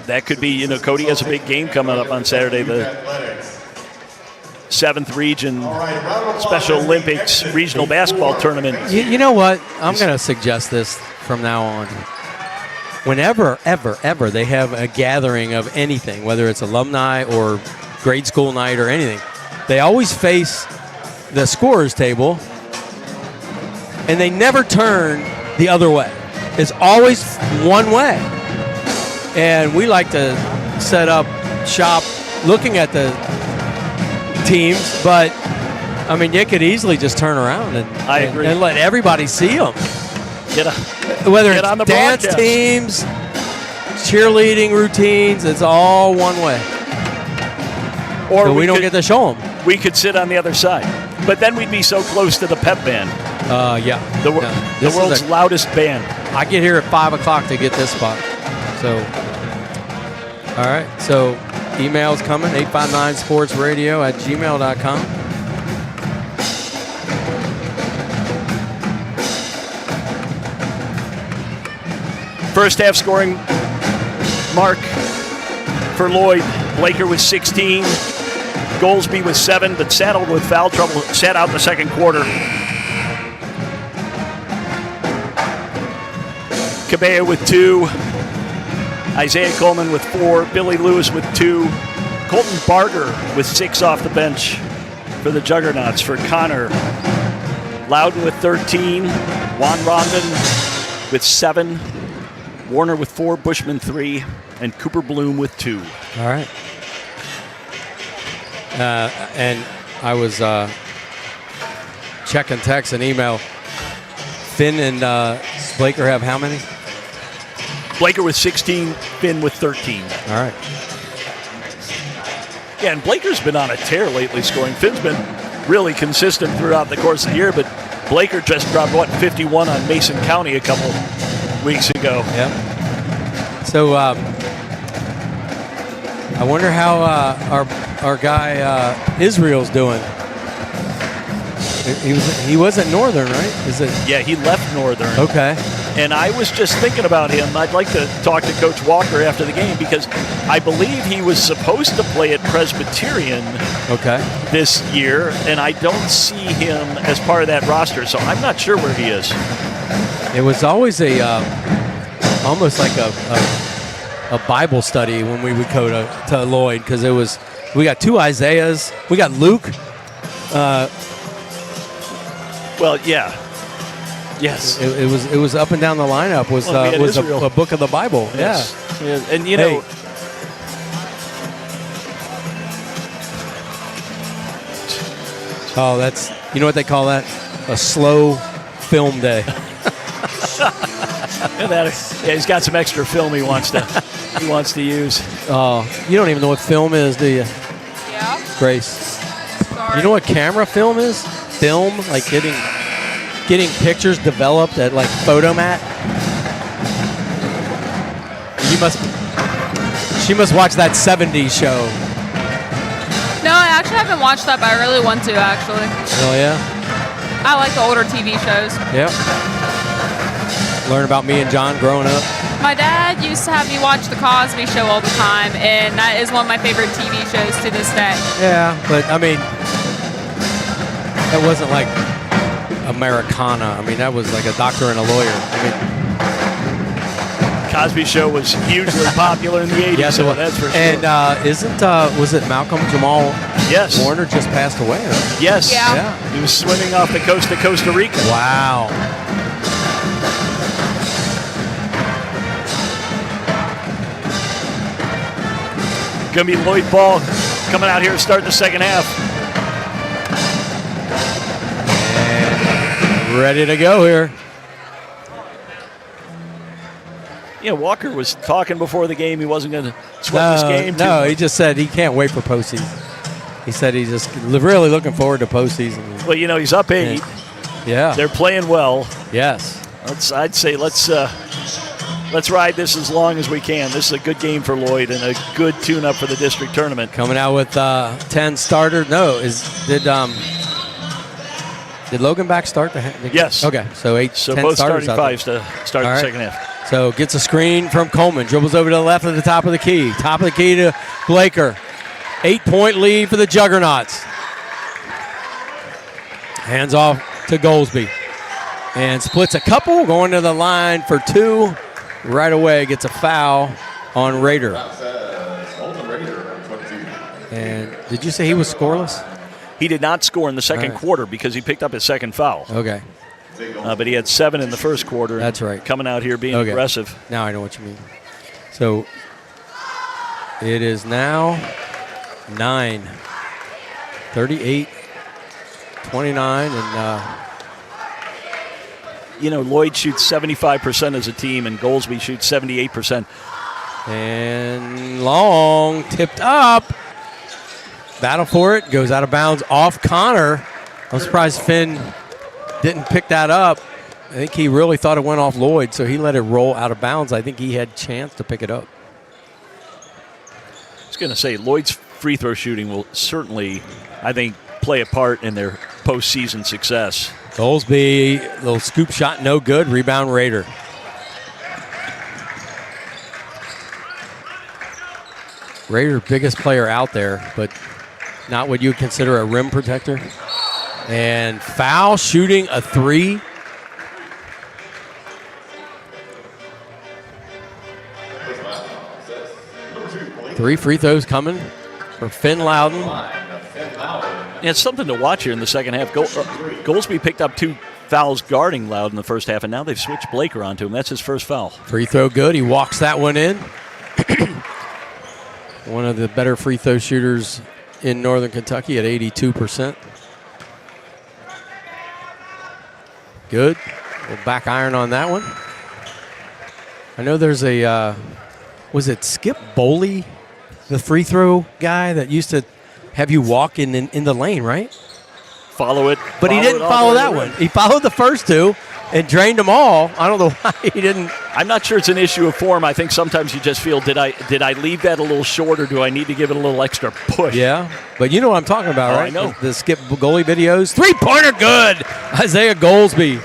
That could be. Cody has a big game coming up on Saturday. The 7th Region Special Olympics Regional Basketball Tournament. You know what? I'm going to suggest this from now on. Whenever, ever they have a gathering of anything, whether it's alumni or grade school night or anything, they always face the scorer's table, and they never turn the other way. It's always one way. And we like to set up shop looking at the teams, but I mean, you could easily just turn around I agree. and let everybody see them. Whether Get on the it's dance broadcast. teams, cheerleading routines, it's all one way. Or So we don't get to show them. We could sit on the other side, but then we'd be so close to the pep band, Yeah. the This is world's loudest band. I get here at 5 o'clock to get this spot. So, all right. So, emails coming, 859sportsradio@gmail.com. First half scoring mark for Lloyd. Blaker with 16. Goldsby with 7, but saddled with foul trouble. Sat out in the second quarter. Cabello with 2. Isaiah Coleman with 4. Billy Lewis with 2. Colton Barger with 6 off the bench for the Juggernauts. For Connor, Loudon with 13. Juan Rondon with 7. Warner with 4. Bushman 3. And Cooper Bloom with 2. All right. And I was checking text and email. Finn and Blaker have how many? Blaker with 16, Finn with 13. All right. Yeah, and Blaker's been on a tear lately scoring. Finn's been really consistent throughout the course of the year, but Blaker just dropped, 51 on Mason County a couple weeks ago. Yeah. So I wonder how our guy Israel's doing. He was at Northern, right? Is it? Yeah, he left Northern. Okay. And I was just thinking about him. I'd like to talk to Coach Walker after the game because I believe he was supposed to play at Presbyterian this year, and I don't see him as part of that roster, so I'm not sure where he is. It was always a almost like a Bible study when we would go to Lloyd because we got 2 Isaiahs, we got Luke. Well, yeah. Yes. It was up and down the lineup was a book of the Bible. Yes. Yeah. And you know, oh, that's, you know what they call that? A slow film day. he's got some extra film he wants to use. Oh, you don't even know what film is, do you? Yeah. Grace. Sorry. You know what camera film is? Film, like getting pictures developed at like Photomat. She must watch that 70s show. No, I actually haven't watched that, but I really want to, actually. Oh, yeah? I like the older TV shows. Yep. Learn about me and John growing up. My dad used to have me watch The Cosby Show all the time, and that is one of my favorite TV shows to this day. Yeah, but I mean, that wasn't like Americana. I mean, that was like a doctor and a lawyer. I mean, Cosby Show was hugely popular in the 80s, yes, so that's for sure. And was it Malcolm Jamal Warner just passed away? Right? Yes. Yeah. He was swimming off the coast of Costa Rica. Wow. Going to be Lloyd ball coming out here to start the second half. And ready to go here. Yeah, Walker was talking before the game. He wasn't going to sweat this game. No, he just said he can't wait for postseason. He said he's just really looking forward to postseason. Well, you know, he's up 8. Yeah. They're playing well. Yes. I'd say let's ride this as long as we can. This is a good game for Lloyd and a good tune-up for the district tournament. Coming out with 10 starters. No, did Logan back start the? Yes. Okay, so 10 both starters starting fives to start the second half. So gets a screen from Coleman, dribbles over to the left at the top of the key. Top of the key to Blaker. 8-point lead for the Juggernauts. Hands off to Goldsby. And splits a couple, going to the line for 2. Right away gets a foul on Rader. And did you say he was scoreless? He did not score in the second quarter because he picked up his second foul. Okay. But he had 7 in the first quarter. That's right. Coming out here being aggressive. Now I know what you mean. So it is now 9, 38, 29, and Lloyd shoots 75% as a team, and Goolsby shoots 78%. and long tipped up. Battle for it, goes out of bounds off Connor. I'm surprised Finn didn't pick that up. I think he really thought it went off Lloyd, so he let it roll out of bounds. I think he had a chance to pick it up. I was going to say, Lloyd's free throw shooting will certainly, I think, play a part in their postseason success. Goolsby, little scoop shot, no good. Rebound Raider. Raider, biggest player out there, but not what you would consider a rim protector. And foul, shooting a 3. Three free throws coming for Finn Loudon. Yeah, it's something to watch here in the second half. Goolsby picked up 2 fouls guarding Loud in the first half, and now they've switched Blaker onto him. That's his first foul. Free throw good. He walks that one in. One of the better free throw shooters in Northern Kentucky at 82%. Good. Little back iron on that one. I know there's a, was it Skip Boley, the free throw guy that used to have you walk in the lane, right? Follow it. But he didn't follow that one. He followed the first 2 and drained them all. I don't know why he didn't. I'm not sure it's an issue of form. I think sometimes you just feel, did I leave that a little short, or do I need to give it a little extra push? Yeah, but you know what I'm talking about, right? I know. The Skip goalie videos. 3-pointer good. Isaiah Goolsby.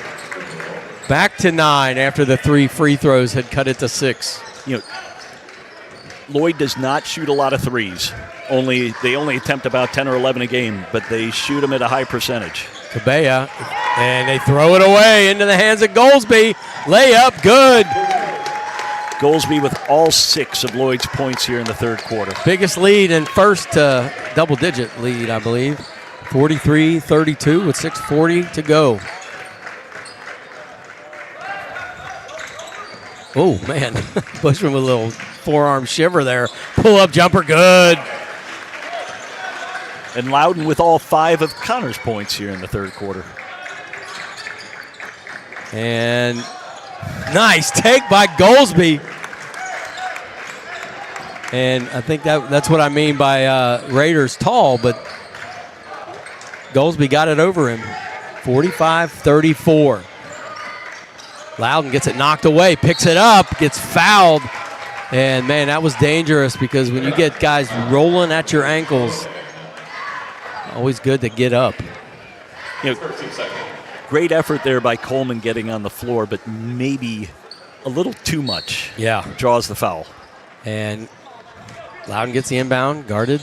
Back to 9 after the 3 free throws had cut it to 6. Lloyd does not shoot a lot of threes. They only attempt about 10 or 11 a game, but they shoot them at a high percentage. Cabella, and they throw it away into the hands of Goolsby. Layup, good. Goolsby with all 6 of Lloyd's points here in the third quarter. Biggest lead and first double-digit lead, I believe. 43-32 with 6:40 to go. Oh, man. Bushman with a little forearm shiver there. Pull-up jumper, good. And Loudon with all 5 of Connor's points here in the third quarter. And nice take by Goolsby. And I think that's what I mean by Raiders tall, but Goolsby got it over him. 45-34. Loudon gets it knocked away, picks it up, gets fouled. And, man, that was dangerous because when you get guys rolling at your ankles, always good to get up. Great effort there by Coleman getting on the floor, but maybe a little too much. Yeah. Draws the foul. And Loudon gets the inbound, guarded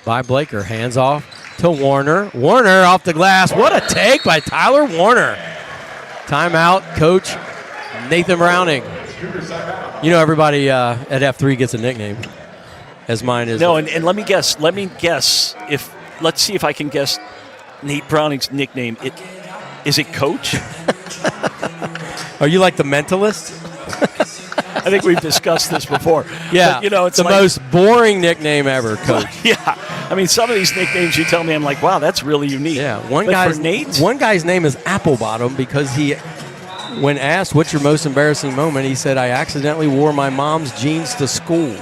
by Blaker. Hands off to Warner. Warner off the glass. What a take by Tyler Warner. Timeout, Coach Nathan Browning. You know everybody at F3 gets a nickname, as mine is. No, and let me guess. Let's see if I can guess Nate Browning's nickname. Is it Coach? Are you like the mentalist? I think we've discussed this before. Yeah, but, it's the most boring nickname ever, Coach. Yeah, I mean, some of these nicknames you tell me, I'm like, wow, that's really unique. Yeah, one guy's name is Applebottom because when asked what's your most embarrassing moment, he said, I accidentally wore my mom's jeans to school.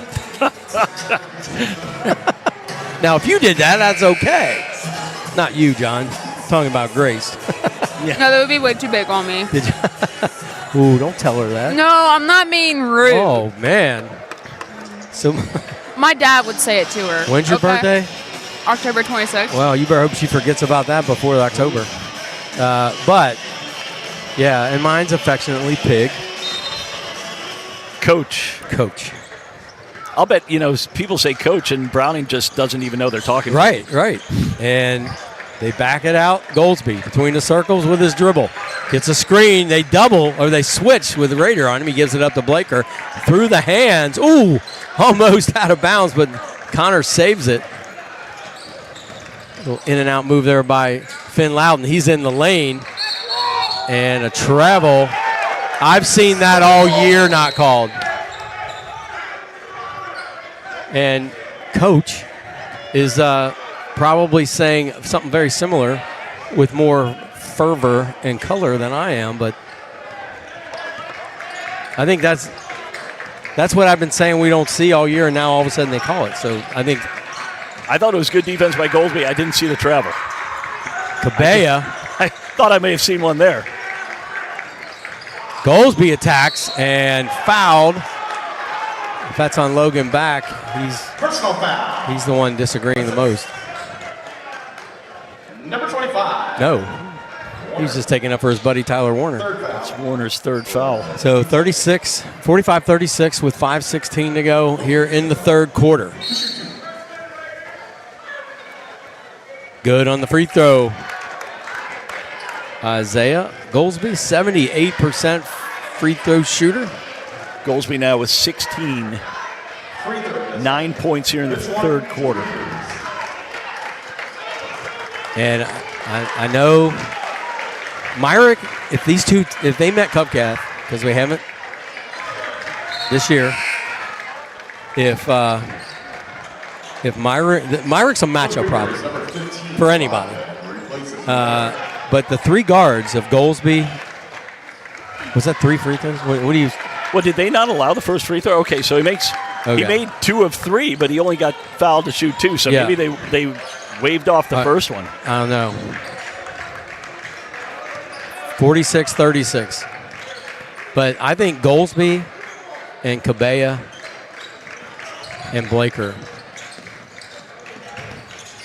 Now, if you did that, that's okay. Not you, John. I'm talking about Grace. Yeah. No, that would be way too big on me. Did you? Ooh, don't tell her that. No, I'm not being rude. Oh, man. So, my dad would say it to her. When's your birthday? October 26th. Well, you better hope she forgets about that before October. But, yeah, and mine's affectionately Pig. Coach. I'll bet, people say Coach, and Browning just doesn't even know they're talking about. Right. And they back it out. Goolsby between the circles with his dribble. Gets a screen. They they switch with the Raider on him. He gives it up to Blaker. Through the hands. Ooh, almost out of bounds, but Connor saves it. Little in and out move there by Finn Loudon. He's in the lane. And a travel. I've seen that all year not called. And coach is probably saying something very similar with more fervor and color than I am, but I think that's what I've been saying we don't see all year, and now all of a sudden they call it. So I thought it was good defense by Goldsby. I didn't see the travel. Cabella. I thought I may have seen one there. Goldsby attacks and fouled. If that's on Logan back, Personal foul. he's the one disagreeing the most. Number 25. No. He's just taking up for his buddy Tyler Warner. That's Warner's third foul. So 45-36 with 5:16 to go here in the third quarter. Good on the free throw. Isaiah Goldsby, 78% free throw shooter. Goldsby now with 16. 9 points here in the third quarter. And I know Myrick, if they met Cupcalf, because we haven't this year, if Myrick's a matchup problem for anybody. But the three guards of Goldsby, was that 3 free throws? What do you? Well, did they not allow the first free throw? Okay, so he made 2 of 3, but he only got fouled to shoot 2. So Yeah. maybe they waved off the first one. I don't know. 46-36. But I think Goldsby and Cabella and Blaker.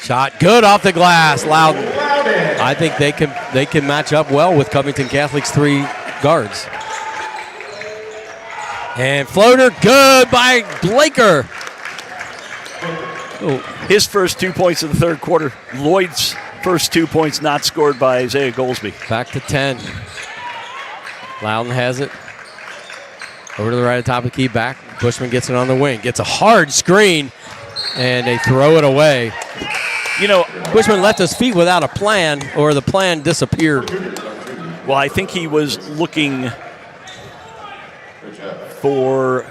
Shot good off the glass, Loudon. I think they can match up well with Covington Catholic's 3 guards. And floater good by Blaker. Oh. His first 2 points of the third quarter. Lloyd's first 2 points not scored by Isaiah Goldsby. Back to 10. Loudon has it. Over to the right at the top of the key. Back. Bushman gets it on the wing. Gets a hard screen, and they throw it away. You know, Bushman left his feet without a plan, or the plan disappeared. well, I think he was looking for,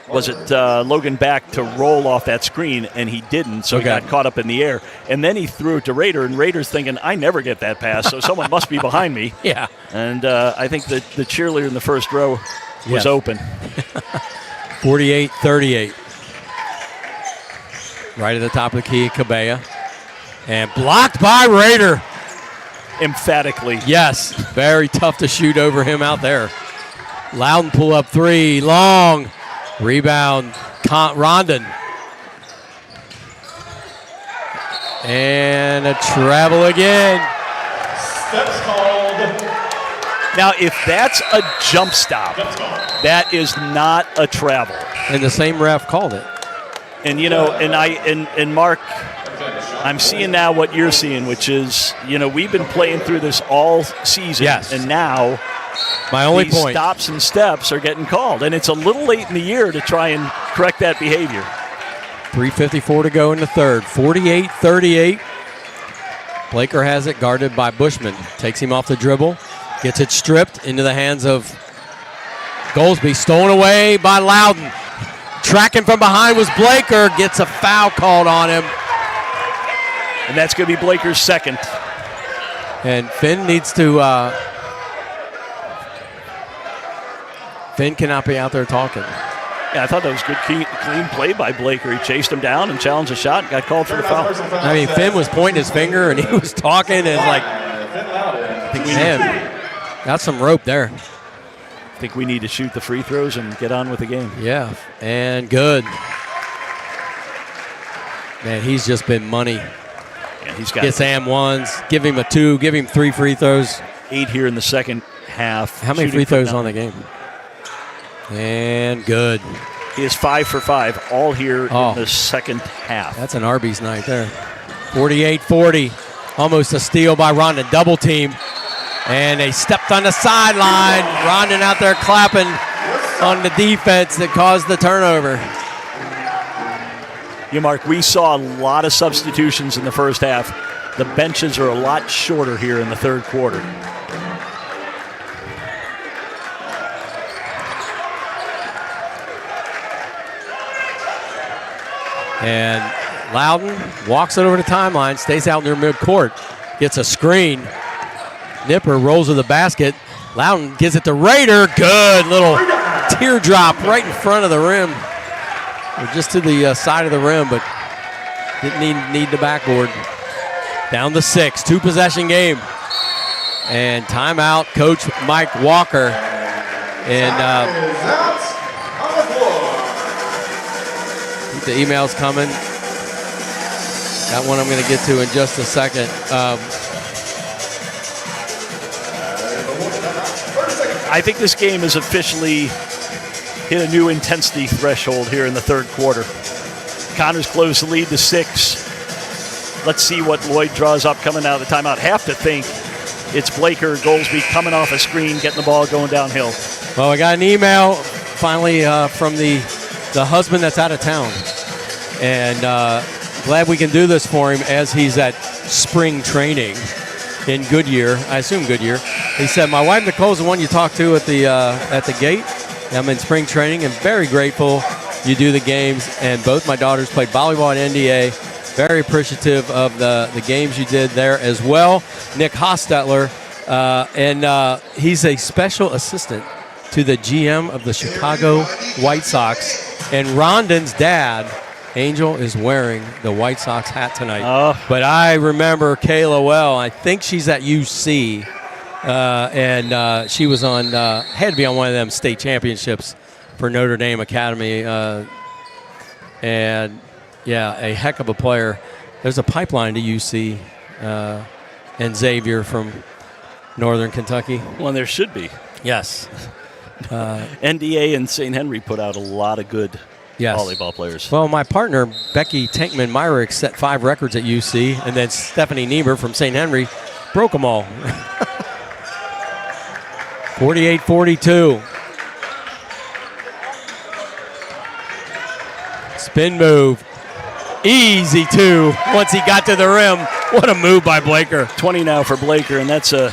was it Logan back to roll off that screen, and he didn't, so he got caught up in the air. And then he threw it to Rader, and Rader's thinking, I never get that pass, so someone must be behind me. Yeah. And I think the cheerleader in the first row was open. 48-38. Right at the top of the key, Cabella. And blocked by Rader. Emphatically. Yes, very tough to shoot over him out there. Loudon pull up 3, long. Rebound, Rondon. And a travel again. Steps called. Now, if that's a jump stop, that is not a travel. And the same ref called it. And, you know, and Mark, I'm seeing now what you're seeing, which is, you know, we've been playing through this all season. Yes. And now My only these point. stops and steps are getting called. And it's a little late in the year to try and correct that behavior. 3:54 to go in the third. 48-38. Blaker has it, guarded by Bushman. Takes him off the dribble. Gets it stripped into the hands of Goldsby. Stolen away by Loudon. Tracking from behind was Blaker. Gets a foul called on him. And that's going to be Blaker's second. And Finn needs to... Finn cannot be out there talking. Yeah, I thought that was good, clean play by Blaker. He chased him down and challenged a shot and got called for the foul. I mean, Finn was pointing his finger and he was talking and like, man, got some rope there. I think we need to shoot the free throws and get on with the game. Yeah, and good. Man, he's just been money. Yeah, he's got Gets and ones, give him a 2, give him 3 free throws. 8 here in the second half. How many free throws on the game? And good. He is 5 for 5, all here in the second half. That's an Arby's night there. 48-40. Almost a steal by Rondon. Double team. And they stepped on the sideline. Rondon out there clapping on the defense that caused the turnover. Yeah, Mark, we saw a lot of substitutions in the first half. the benches are a lot shorter here in the third quarter. And Loudon walks it over the timeline, stays out near midcourt, gets a screen. Nipper rolls to the basket. Loudon gives it to Rader. Good little teardrop right in front of the rim. Or just to the side of the rim, but didn't need the backboard. Down to 6, 2-possession game. And timeout, Coach Mike Walker. And the email's coming. That one I'm going to get to in just a second. I think this game has officially hit a new intensity threshold here in the third quarter. Connors closed the lead to 6. Let's see what Lloyd draws up coming out of the timeout. Have to think it's Blaker Goldsby coming off a screen, getting the ball going downhill. Well, I got an email finally from the husband that's out of town. And glad we can do this for him as he's at spring training in Goodyear. I assume Goodyear. He said, my wife Nicole's the one you talked to at the gate. I'm in spring training and very grateful you do the games. And both my daughters played volleyball at NDA. Very appreciative of the games you did there as well. Nick Hostetler, and he's a special assistant to the GM of the Chicago White Sox. And Rondon's dad, Angel, is wearing the White Sox hat tonight. But I remember Kayla well. I think she's at UC, and she was on had to be on one of them state championships for Notre Dame Academy. And yeah, a heck of a player. There's a pipeline to UC and Xavier from Northern Kentucky. Well, there should be. Yes. NDA and St. Henry put out a lot of good volleyball players. Well, my partner, Becky Tankman-Myrick, set 5 records at UC, and then Stephanie Niebuhr from St. Henry broke them all. 48-42. Spin move. Easy 2 once he got to the rim. What a move by Blaker. 20 now for Blaker, and that's a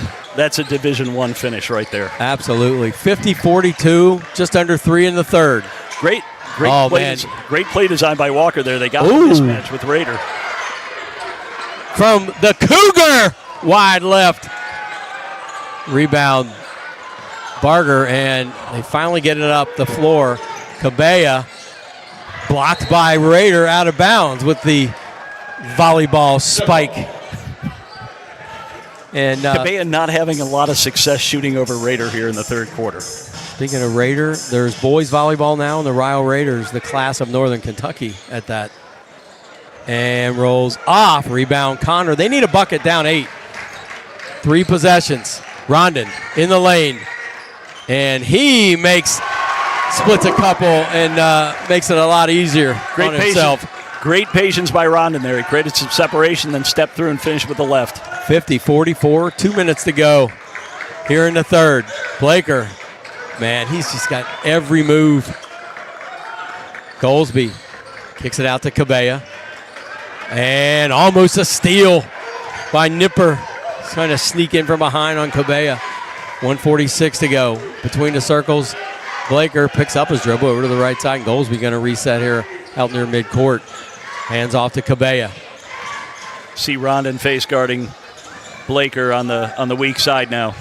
Division I finish right there. Absolutely. 50-42, just under 3 in the third. Great play design by Walker there. They got the mismatch with Rader. From the Cougar, wide left. Rebound, Barger, and they finally get it up the floor. Cabella blocked by Rader, out of bounds with the volleyball spike. And Cabella not having a lot of success shooting over Rader here in the third quarter. Speaking of Raider, there's boys volleyball now, and the Ryle Raiders, the class of Northern Kentucky at that. And rolls off, rebound Connor. They need a bucket, down 8. 3 possessions. Rondon in the lane. And he splits a couple and makes it a lot easier on himself. Great patience by Rondon there. He created some separation, then stepped through and finished with the left. 50-44, 2 minutes to go here in the third. Blaker, man, he's just got every move. Goldsby kicks it out to Cabella. And almost a steal by Nipper. He's trying to sneak in from behind on Cabella. 1:46 to go. Between the circles, Blaker picks up his dribble over to the right side. And Goldsby going to reset here out near midcourt. Hands off to Cabella. See Rondon face guarding Blaker on the weak side now.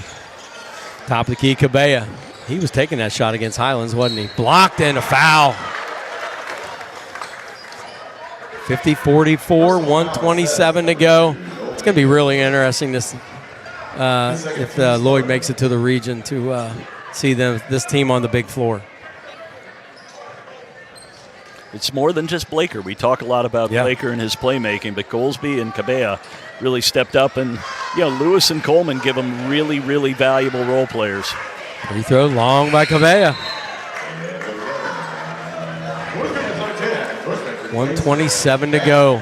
Top of the key, Cabella. He was taking that shot against Highlands, wasn't he? Blocked and a foul. 50-44, 1:27 to go. It's going to be really interesting if Lloyd makes it to the region to see this team on the big floor. It's more than just Blaker. We talk a lot about Blaker and his playmaking, but Goldsby and Cabella really stepped up, and Lewis and Coleman give them really, really valuable role players. Free throw long by Cabella. 1:27 to go.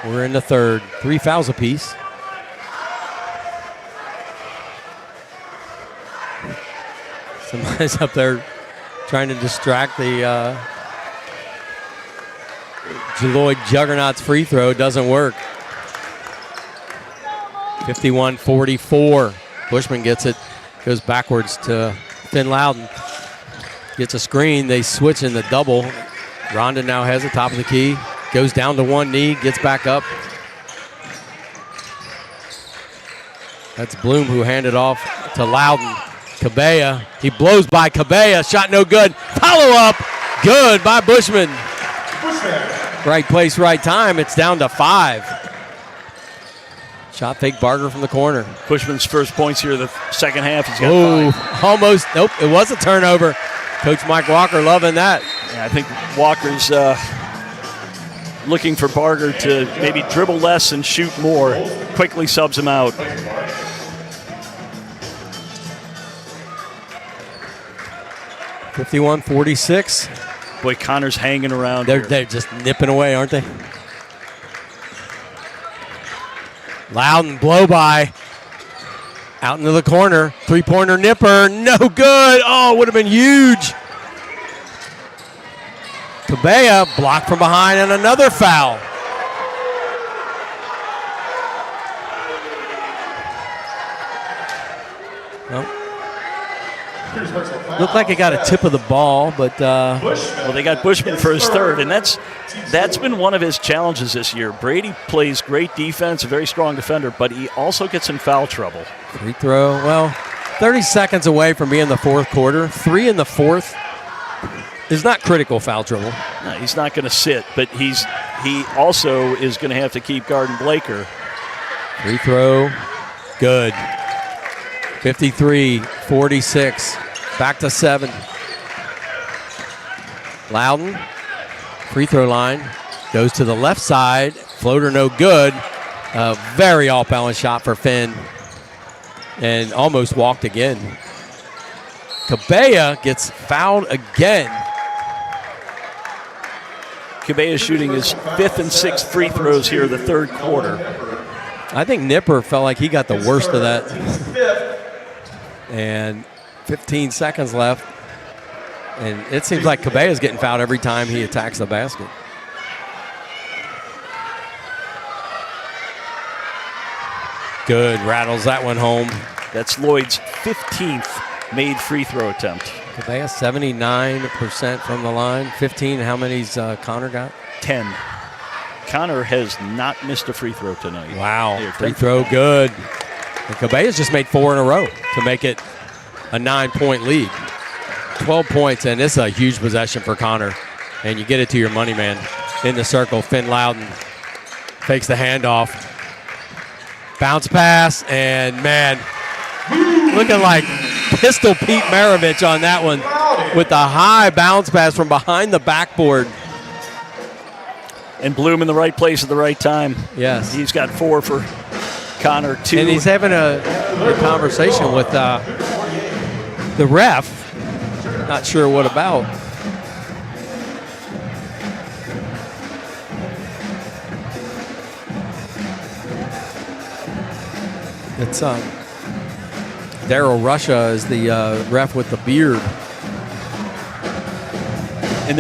We're in the third. 3 fouls apiece. Somebody's up there trying to distract the Lloyd Juggernaut's free throw doesn't work. 51-44. Bushman gets it, goes backwards to Finn Loudon. Gets a screen, they switch in the double. Rhonda now has the top of the key, goes down to one knee, gets back up. That's Bloom who handed off to Loudon. Cabella, he blows by Cabella, shot no good. Follow up, good by Bushman. Right place, right time, it's down to 5. Shot fake Barger from the corner. Bushman's first points here the second half. He's got 5. Almost, nope, it was a turnover. Coach Mike Walker loving that. Yeah, I think Walker's looking for Barger to maybe dribble less and shoot more. Quickly subs him out. (51-46). Boy, Connor's hanging around. They're just nipping away, aren't they? Loudon blow by. Out into the corner. Three-pointer nipper. No good. Oh, would have been huge. Cabella blocked from behind and another foul. Well, looked like it got a tip of the ball, but well, they got Bushman for his third, and that's been one of his challenges this year. Brady plays great defense, a very strong defender, but he also gets in foul trouble. Free throw, well, 30 seconds away from being the fourth quarter. 3 in the fourth is not critical foul trouble. No, he's not going to sit, but he also is going to have to keep guarding Blaker. Free throw, good. 53-46, back to 7. Loudon, free throw line, goes to the left side, floater no good. A very off-balance shot for Finn, and almost walked again. Cabella gets fouled again. Cabella shooting his 5th and 6th free throws here the third quarter. I think Nipper felt like he got the worst of that. And 15 seconds left. And it seems like Cabella's getting fouled every time he attacks the basket. Good, rattles that one home. That's Lloyd's 15th made free throw attempt. Cabella 79% from the line. 15, how many's Connor got? 10. Connor has not missed a free throw tonight. Wow, Here, free throw good. And Cabella's just made 4 in a row to make it a 9-point lead. 12 points, and it's a huge possession for Connor. And you get it to your money man in the circle. Finn Loudon fakes the handoff. Bounce pass, and man, looking like Pistol Pete Maravich on that one with the high bounce pass from behind the backboard. And Bloom in the right place at the right time. Yes. He's got 4 for Connor, 2. And he's having a conversation with the ref. Not sure what about. It's Daryl Russia is the ref with the beard. And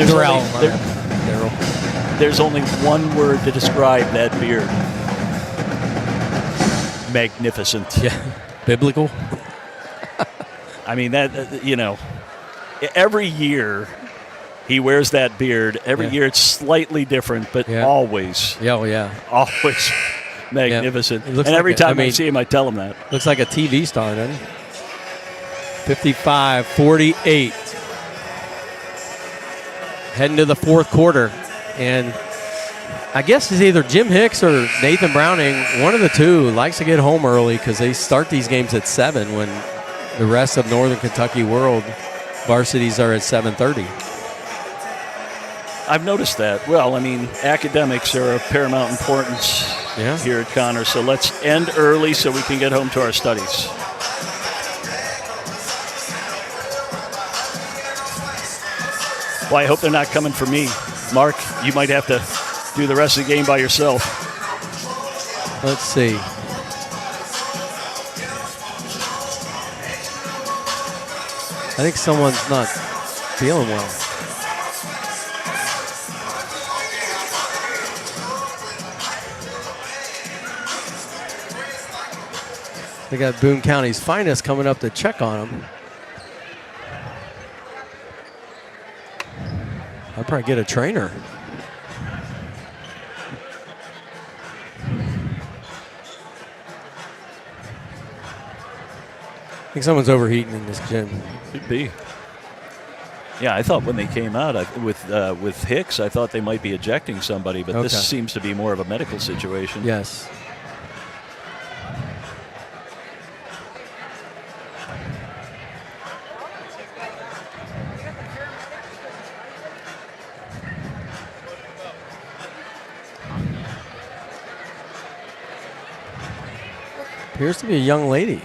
there's only one word to describe that beard. Magnificent. Yeah, biblical. I mean, that, every year he wears that beard. Every year it's slightly different, but always. Yeah. Always magnificent. And every time I see him, I tell him that. Looks like a TV star, doesn't he? 55-48. Heading to the fourth quarter. And I guess it's either Jim Hicks or Nathan Browning, one of the two, likes to get home early because they start these games at 7 when the rest of Northern Kentucky World varsities are at 7:30. I've noticed that. Well, I mean, academics are of paramount importance here at Connor, so let's end early so we can get home to our studies. Well, I hope they're not coming for me. Mark, you might have to do the rest of the game by yourself. Let's see. I think someone's not feeling well. They got Boone County's finest coming up to check on them. I'll probably get a trainer. I think someone's overheating in this gym. Could be. Yeah, I thought when they came out with Hicks, I thought they might be ejecting somebody, but this seems to be more of a medical situation. Yes. Appears to be a young lady.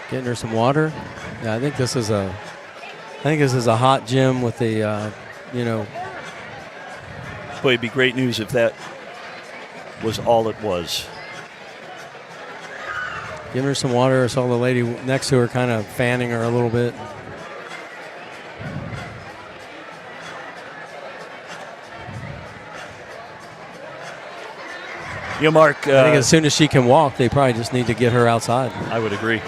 Getting her some water. Yeah, I think this is a hot gym with a, you know. Boy, it'd be great news if that was all it was. Giving her some water. I saw the lady next to her kind of fanning her a little bit. You know, Mark. I think as soon as she can walk, they probably just need to get her outside. I would agree.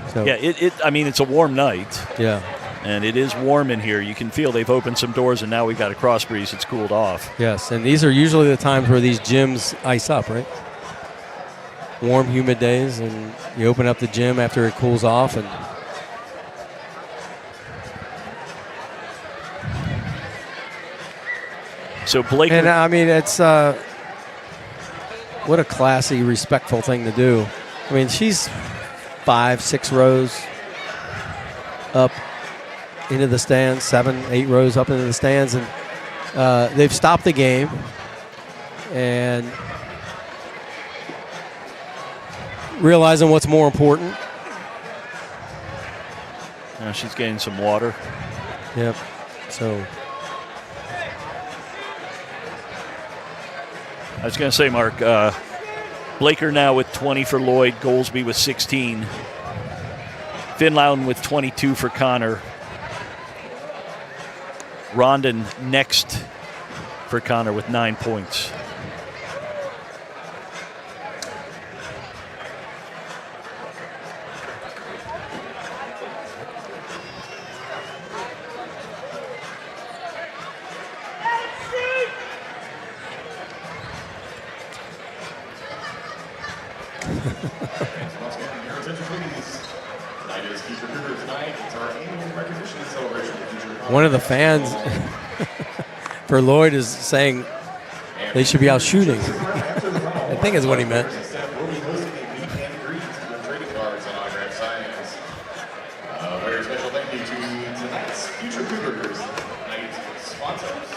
So, yeah, I mean, it's a warm night. Yeah. And it is warm in here. You can feel they've opened some doors, and now we've got a cross breeze. It's cooled off. Yes, and these are usually the times where these gyms ice up, right? Warm, humid days, and you open up the gym after it cools off. And so Blake. And I mean, it's what a classy, respectful thing to do. I mean, she's 5-6 rows up into the stands, 7-8 rows up into the stands, and they've stopped the game. And realizing what's more important. Now she's getting some water. Yep. So I was going to say, Mark, Blaker now with 20 for Lloyd, Goolsby with 16, Finlouden with 22 for Connor, Rondon next for Connor with 9 points. one of the fans for Lloyd is saying they should be out shooting. I think is what he meant. Very special thank you to tonight's future Cougars, tonight's sponsors,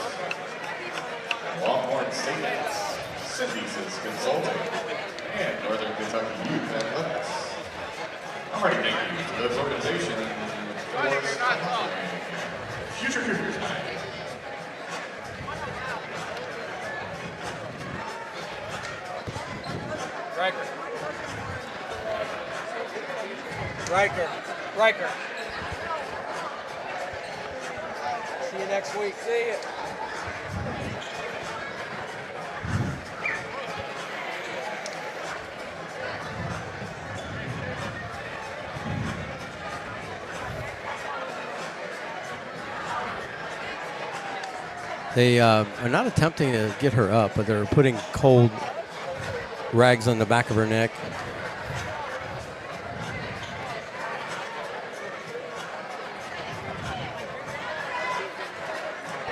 Longhorn Statements, Synthesis Consulting, and Northern Kentucky Youth Athletics. I'm ready to thank you to those organizations for sponsoring future Cougars tonight. Riker. See you next week. See you. They are not attempting to get her up, but they're putting cold rags on the back of her neck.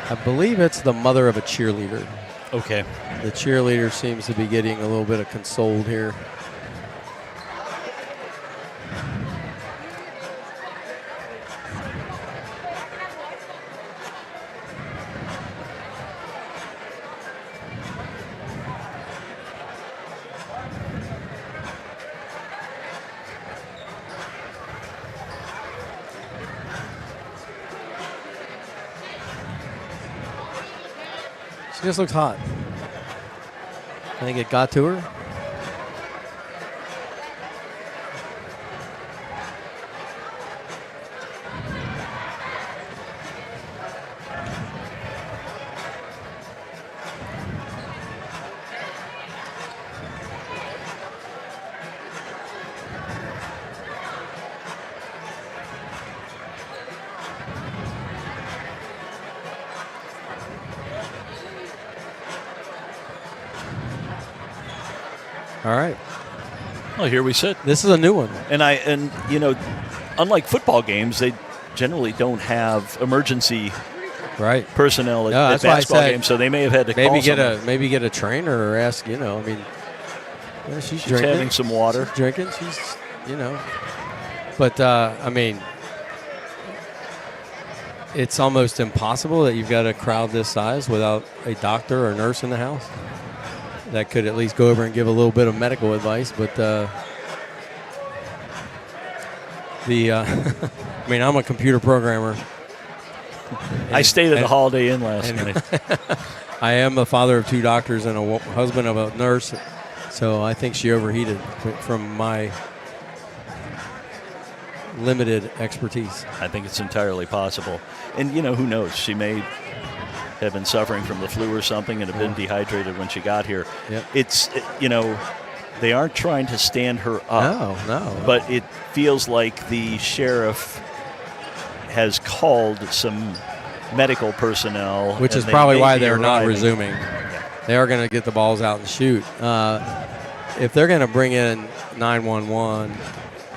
I believe it's the mother of a cheerleader. Okay. The cheerleader seems to be getting a little bit of consoled here. She just looks hot. I think it got to her. All right. Well, here we sit. This is a new one. And you know, unlike football games, they generally don't have emergency Right. personnel at, No, at that's why I basketball said games, so they may have had to call someone. maybe get a trainer or ask, you know, I mean, yeah, she's She's drinking. having some water. She's drinking. She's, you know. But, I mean, it's almost impossible that you've got a crowd this size without a doctor or nurse in the house that could at least go over and give a little bit of medical advice. But I mean, I'm a computer programmer. I stayed at the Holiday Inn last night. I am the father of 2 doctors and a husband of a nurse, so I think she overheated from my limited expertise. I think it's entirely possible. And, you know, who knows? She may have been suffering from the flu or something and have been dehydrated when she got here. Yep. It's, you know, they aren't trying to stand her up. No. But it feels like the sheriff has called some medical personnel. Which and is they probably may why be they're not arriving. resuming. They are going to get the balls out and shoot. If they're going to bring in 911,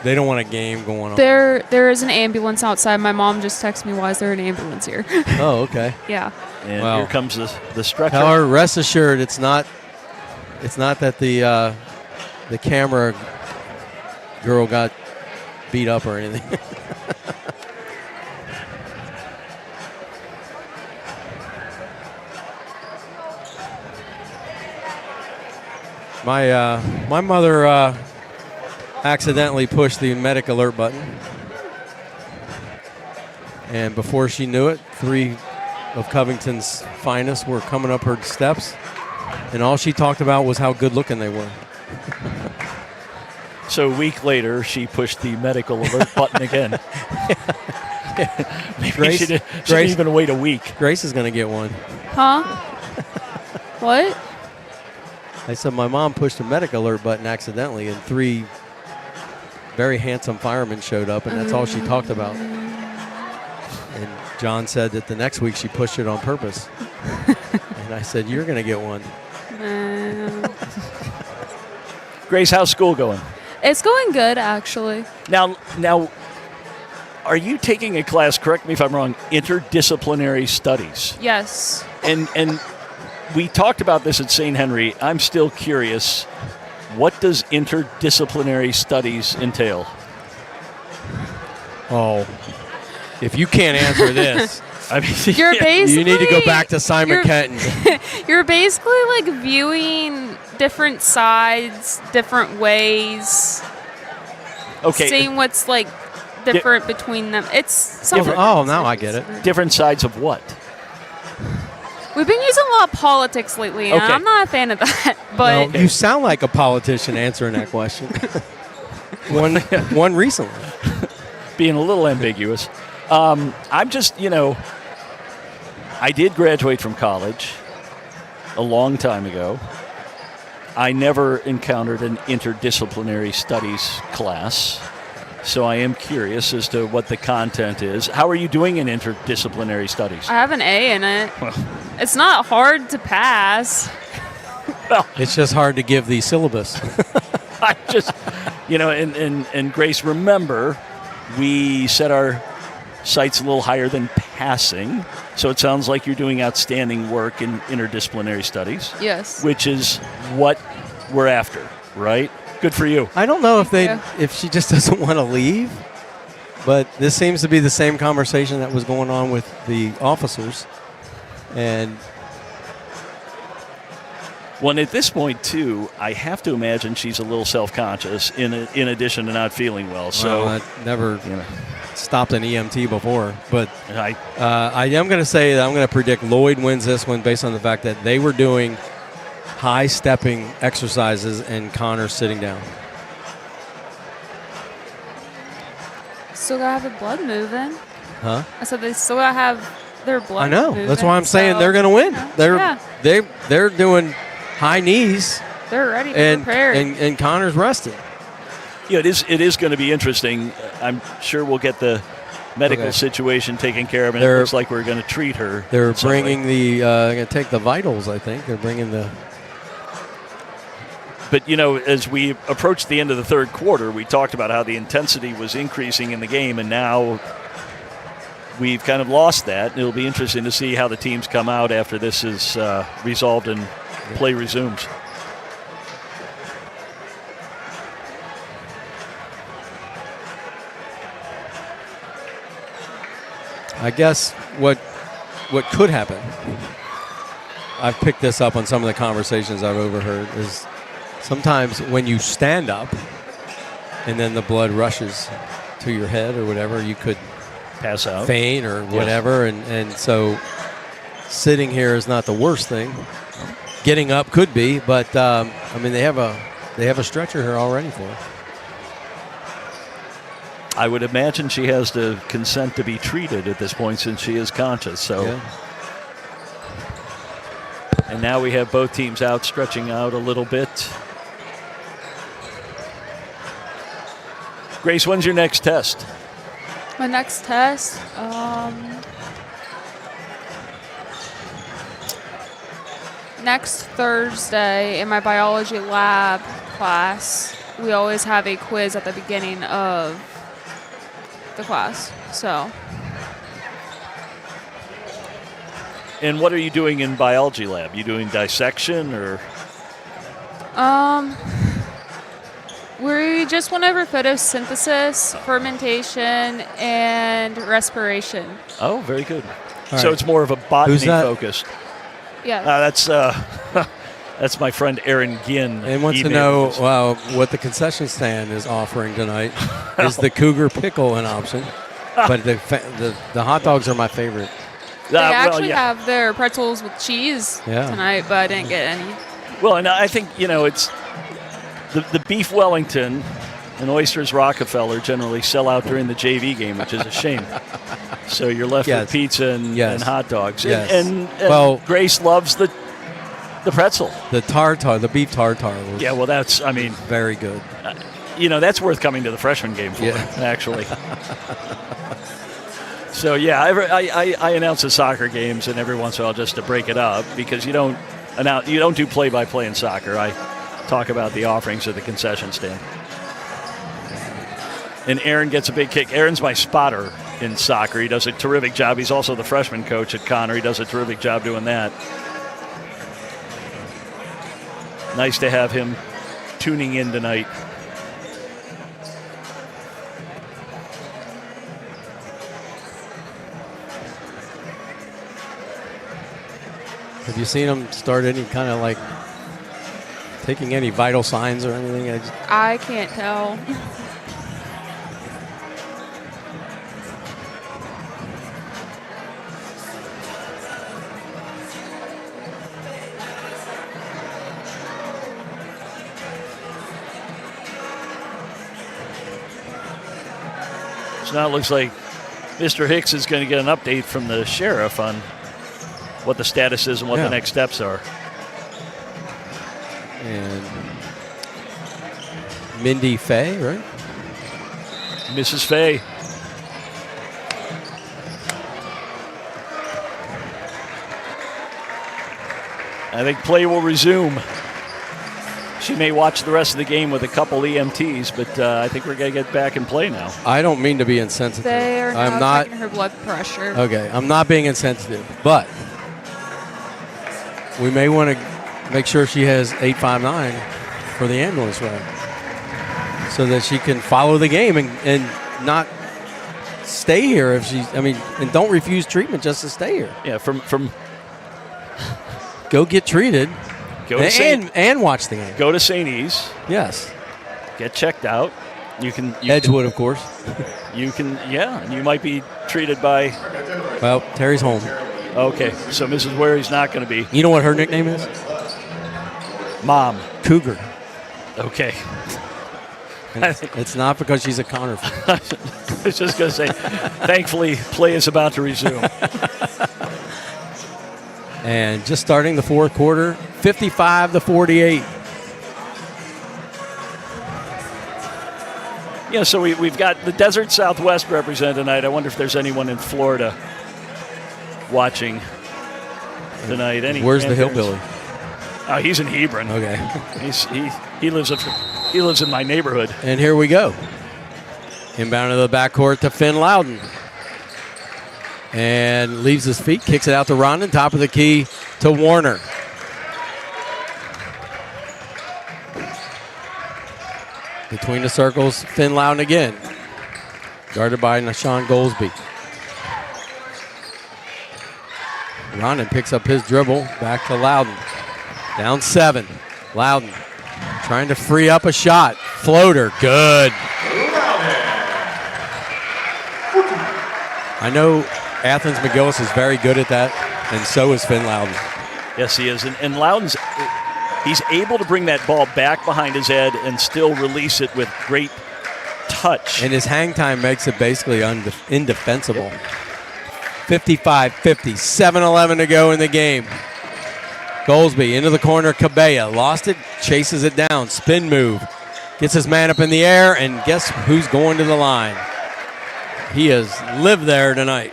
they don't want a game going on. There is an ambulance outside. My mom just texted me, why is there an ambulance here? Oh, okay. Yeah. And Well, here comes the stretcher. However, rest assured, it's not that the camera girl got beat up or anything. My mother accidentally pushed the medic alert button, and before she knew it, 3 of Covington's finest were coming up her steps, and all she talked about was how good looking they were. So a week later, she pushed the medical alert button again. Maybe Grace- she didn't Grace- even wait a week. Grace is going to get one. Huh? What? I said my mom pushed a medic alert button accidentally, and 3 very handsome firemen showed up, and that's all she talked about. And John said that the next week she pushed it on purpose. And I said, you're going to get one. Grace, how's school going? It's going good, actually. Now, are you taking a class, correct me if I'm wrong, interdisciplinary studies? Yes. And we talked about this at St. Henry. I'm still curious, what does interdisciplinary studies entail? Oh, if you can't answer this, I mean, You're basically you need to go back to Simon you're- Kenton. You're basically like viewing different sides, different ways, okay, seeing what's like different between them. It's something. Oh, now I get it. different sides of what? We've been using a lot of politics lately, and Okay. I'm not a fan of that. But No, you sound like a politician answering that question. one recently. Being a little ambiguous. I'm just, I did graduate from college a long time ago. I never encountered an interdisciplinary studies class, so I am curious as to what the content is. How are you doing in interdisciplinary studies? I have an A in it. Well, It's not hard to pass. It's just hard to give the syllabus. I just, and Grace, remember, we set our sights a little higher than passing, so it sounds like you're doing outstanding work in interdisciplinary studies, Yes. which is what we're after, right? Good for you. I don't know you. if she just doesn't want to leave, but this seems to be the same conversation that was going on with the officers. And Well, and at this point, too, I have to imagine she's a little self-conscious in addition to not feeling well. So, I never stopped an EMT before, but I I am going to say that I'm going to predict Lloyd wins this one based on the fact that they were doing high stepping exercises, and Connor's sitting down. Still gotta have the blood moving. Huh? I said they still gotta have their blood. I know. moving, That's why I'm saying so, they're going to win. They're doing high knees, they're ready to and prepare. and Connor's rested. It is going to be interesting. I'm sure we'll get the medical situation taken care of, and it looks like we're going to treat her. They're bringing going to take the vitals, I think. They're bringing the... But, as we approach the end of the third quarter, we talked about how the intensity was increasing in the game, and now we've kind of lost that. It'll be interesting to see how the teams come out after this is resolved and play resumes. I guess what could happen, I've picked this up on some of the conversations I've overheard, is sometimes when you stand up and then the blood rushes to your head or whatever, you could pass out, faint or whatever. Yes. And so sitting here is not the worst thing. Getting up could be, but they have a stretcher here already for her. I would imagine she has to consent to be treated at this point since she is conscious. So, And now we have both teams out, stretching out a little bit. Grace, when's your next test? My next test, next Thursday in my biology lab class. We always have a quiz at the beginning of the class. So. And what are you doing in biology lab? You doing dissection or? We just went over photosynthesis, fermentation, and respiration. Oh, very good. All so right. it's more of a botany focused. Yeah. That's my friend Aaron Ginn. And wants to know what the concession stand is offering tonight. Is the Cougar pickle an option? But the hot dogs are my favorite. They actually have their pretzels with cheese tonight, but I didn't get any. Well, and I think, it's the beef Wellington and oysters Rockefeller generally sell out during the JV game, which is a shame. So you're left with pizza and hot dogs. Yes. And Grace loves the pretzel. The tartar, the beef tartar. Was that's, very good. That's worth coming to the freshman game for, actually. So, I announce the soccer games, and every once in a while just to break it up, because you don't do play-by-play in soccer. I talk about the offerings at the concession stand. And Aaron gets a big kick. Aaron's my spotter in soccer. He does a terrific job. He's also the freshman coach at Connor. He does a terrific job doing that. Nice to have him tuning in tonight. Have you seen him start any kind of taking any vital signs or anything? I can't tell. So now it looks like Mr. Hicks is going to get an update from the sheriff on what the status is and what the next steps are. And Mindy Fay, right? Mrs. Fay. I think play will resume. She may watch the rest of the game with a couple EMTs, but I think we're going to get back and play now. I don't mean to be insensitive. They are I'm not checking her blood pressure. Okay, I'm not being insensitive, but we may want to make sure she has 859 for the ambulance ride so that she can follow the game and not stay here if she's, and don't refuse treatment just to stay here. Yeah, from go get treated. And watch the game. Go to St. E's. Yes. Get checked out. You can Edgewood, of course. You can, and you might be treated by. Well, Terry's home. Okay, so Mrs. Ware's not going to be. You know what her nickname is? Mom. Cougar. Okay. It's not because she's a Connor fan. I was just going to say, thankfully, play is about to resume. And just starting the fourth quarter, 55-48. Yeah, so we've got the Desert Southwest represented tonight. I wonder if there's anyone in Florida watching tonight. Where's the hillbilly? Oh, he's in Hebron. Okay. He lives in my neighborhood. And here we go. Inbound to the backcourt to Finn Loudon. And leaves his feet, kicks it out to Rondon, top of the key to Warner. Between the circles, Finn Loudon again. Guarded by Nashawn Goldsby. Rondon picks up his dribble, back to Loudon. Down 7. Loudon trying to free up a shot. Floater, good. I know Athens McGillis is very good at that, and so is Finn Loudon. Yes, he is. And Loudon's, he's able to bring that ball back behind his head and still release it with great touch. And his hang time makes it basically indefensible. 55-50, 7-11 to go in the game. Goldsby into the corner, Cabella lost it, chases it down, spin move. Gets his man up in the air, and guess who's going to the line? He has lived there tonight.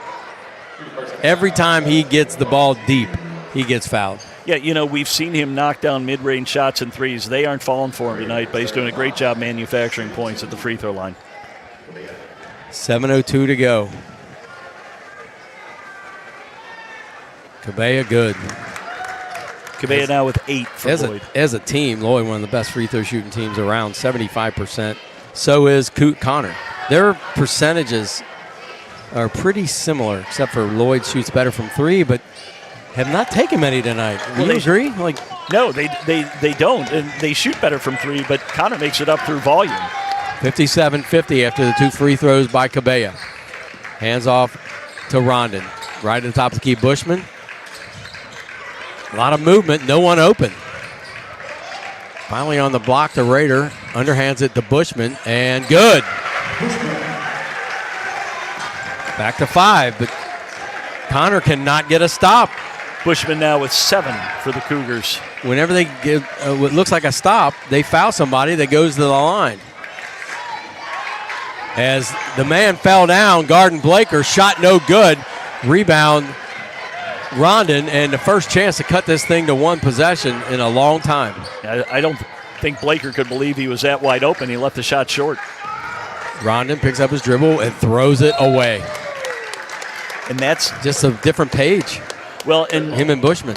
Every time he gets the ball deep, he gets fouled. Yeah, we've seen him knock down mid-range shots and threes. They aren't falling for him tonight, but he's doing a great job manufacturing points at the free throw line. 7:02 to go. Cabella good. Cabella now with 8 for Lloyd. As a team, Lloyd, one of the best free throw shooting teams around, 75%. So is Connor. Their percentages are pretty similar, except for Lloyd shoots better from 3, but have not taken many tonight. Do you agree? No, they don't. And they shoot better from 3, but Connor makes it up through volume. 57-50 after the 2 free throws by Cabella. Hands off to Rondon. Right at the top of the key, Bushman. A lot of movement, no one open. Finally on the block to Rader. Underhands it to Bushman, and good. Back to 5, but Connor cannot get a stop. Bushman now with 7 for the Cougars. Whenever they get what looks like a stop, they foul somebody that goes to the line. As the man fell down, Garden Blaker, shot no good. Rebound, Rondon, and the first chance to cut this thing to one possession in a long time. I don't think Blaker could believe he was that wide open. He left the shot short. Rondon picks up his dribble and throws it away. And that's just a different page. Well, and him and Bushman.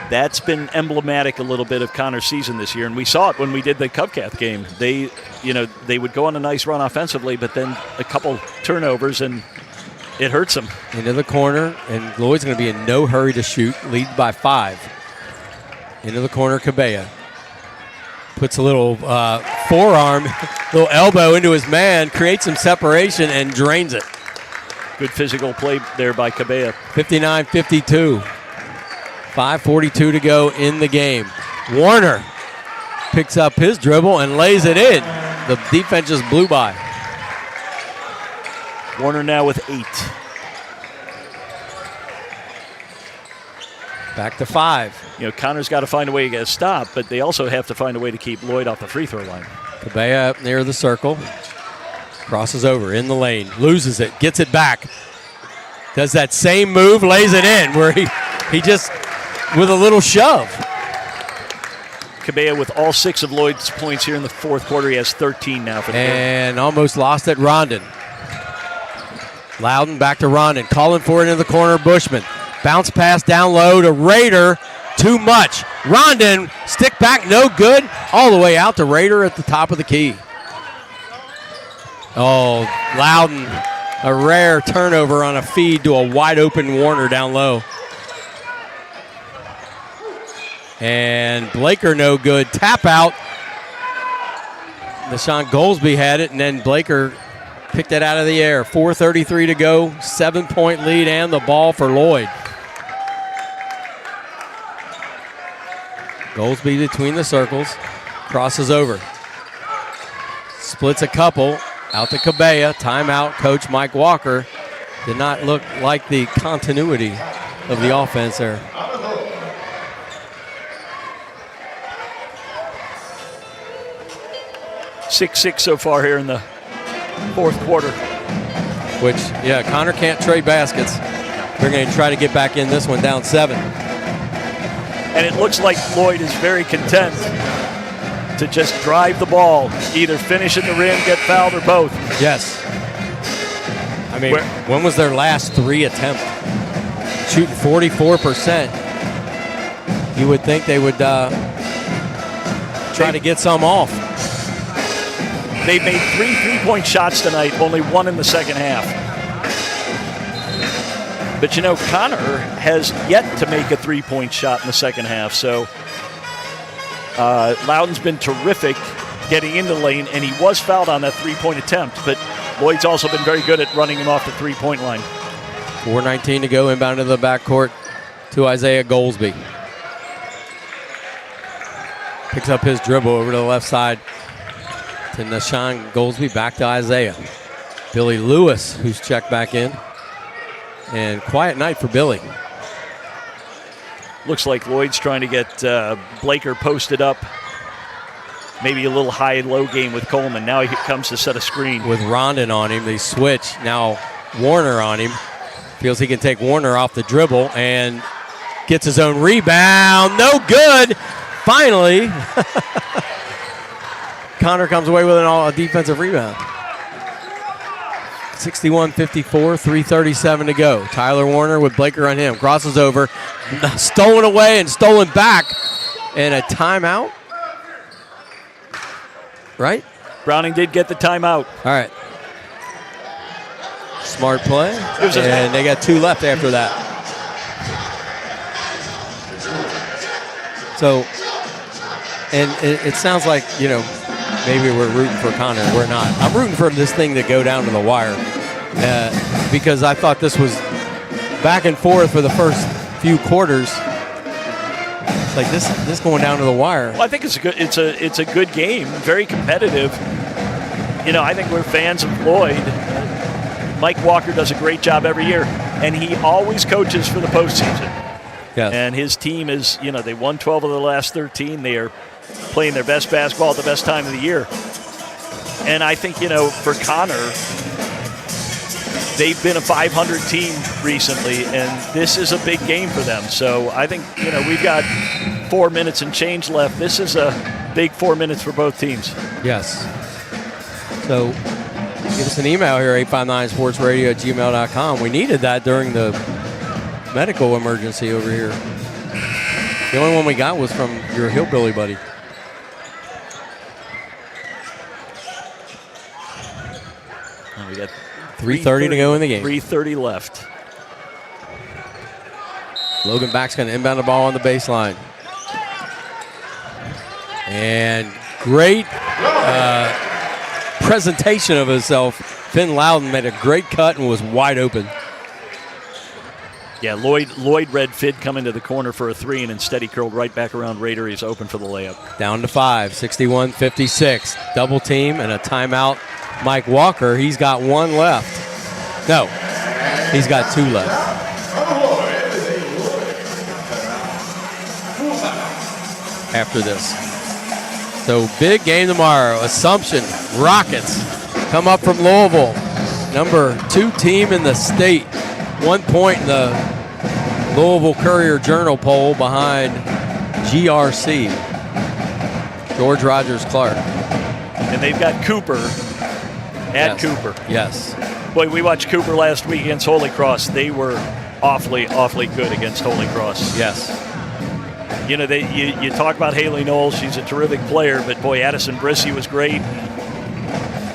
That's been emblematic a little bit of Connor's season this year, and we saw it when we did the Cubcath game. They would go on a nice run offensively, but then a couple turnovers and it hurts them. Into the corner, and Lloyd's going to be in no hurry to shoot, lead by 5. Into the corner, Cabella. Puts a little forearm, little elbow into his man, creates some separation, and drains it. Good physical play there by Cabella. 59-52. 5:42 to go in the game. Warner picks up his dribble and lays it in. The defense just blew by. Warner now with 8. Back to 5. Connor's got to find a way to get a stop, but they also have to find a way to keep Lloyd off the free throw line. Cabella up near the circle. Crosses over in the lane. Loses it. Gets it back. Does that same move. Lays it in where he just, with a little shove. Cabella with all 6 of Lloyd's points here in the fourth quarter. He has 13 now for the game. And almost lost it, Rondon. Loudon back to Rondon. Calling for it in the corner, Bushman. Bounce pass down low to Rader. Too much. Rondon, stick back, no good. All the way out to Rader at the top of the key. Oh, Loudon, a rare turnover on a feed to a wide open Warner down low. And Blaker no good. Tap out. Nashawn Goldsby had it, and then Blaker picked it out of the air. 4:33 to go. 7-point lead and the ball for Lloyd. Goldsby between the circles, crosses over. Splits a couple, out to Cabella, timeout, Coach Mike Walker. Did not look like the continuity of the offense there. Six so far here in the fourth quarter. Which, yeah, Connor can't trade baskets. They're going to try to get back in this one down 7. And it looks like Lloyd is very content to just drive the ball, either finish at the rim, get fouled, or both. Yes. I mean, when was their last 3 attempt? Shooting 44%. You would think they would try to get some off. They made 3 3-point shots tonight, only 1 in the second half. But you know, Connor has yet to make a 3-point shot in the second half. So Loudon's been terrific getting into the lane, and he was fouled on that 3-point attempt. But Lloyd's also been very good at running him off the 3-point line. 4:19 to go, inbound to the backcourt to Isaiah Goldsby. Picks up his dribble over to the left side to Nashawn Goldsby, back to Isaiah. Billy Lewis, who's checked back in. And quiet night for Billy. Looks like Lloyd's trying to get Blaker posted up. Maybe a little high-low game with Coleman. Now he comes to set a screen. With Rondon on him, they switch. Now Warner on him. Feels he can take Warner off the dribble and gets his own rebound. No good. Finally, Connor comes away with a defensive rebound. 61-54, 3:37 to go. Tyler Warner with Blaker on him. Crosses over. Stolen away and stolen back. And a timeout. Right? Browning did get the timeout. All right. Smart play. And they got 2 left after that. So, and it sounds like, you know, maybe we're rooting for Connor. We're not. I'm rooting for this thing to go down to the wire because I thought this was back and forth for the first few quarters. It's like this going down to the wire. Well, I think it's a good game, very competitive. You know, I think we're fans of Lloyd. Mike Walker does a great job every year, and he always coaches for the postseason. Yes. And his team is, you know, they won 12 of the last 13. They are playing their best basketball at the best time of the year. And I think, you know, for Connor, they've been a 500 team recently, and this is a big game for them. So I think, you know, we've got 4 minutes and change left. This is a big 4 minutes for both teams. Yes. So give us an email here, 859sportsradio@gmail.com. We needed that during the medical emergency over here. The only one we got was from your hillbilly buddy. And we got 3:30 to go in the game. 3:30 left. Logan Back's going to inbound the ball on the baseline. And great presentation of himself. Finn Loudon made a great cut and was wide open. Yeah, Lloyd read Fid come into the corner for a 3, and instead he curled right back around Rader. He's open for the layup. Down to 5, 61-56. Double team and a timeout. Mike Walker, he's got 1 left. No, he's got 2 left. After this. So big game tomorrow. Assumption Rockets come up from Louisville. Number 2 team in the state. 1 point in the Louisville Courier-Journal poll behind GRC. George Rogers Clark. And they've got Cooper at Cooper. Yes. Boy, we watched Cooper last week against Holy Cross. They were awfully, awfully good against Holy Cross. Yes. You know, you talk about Haley Knowles. She's a terrific player, but boy, Addison Brissy was great.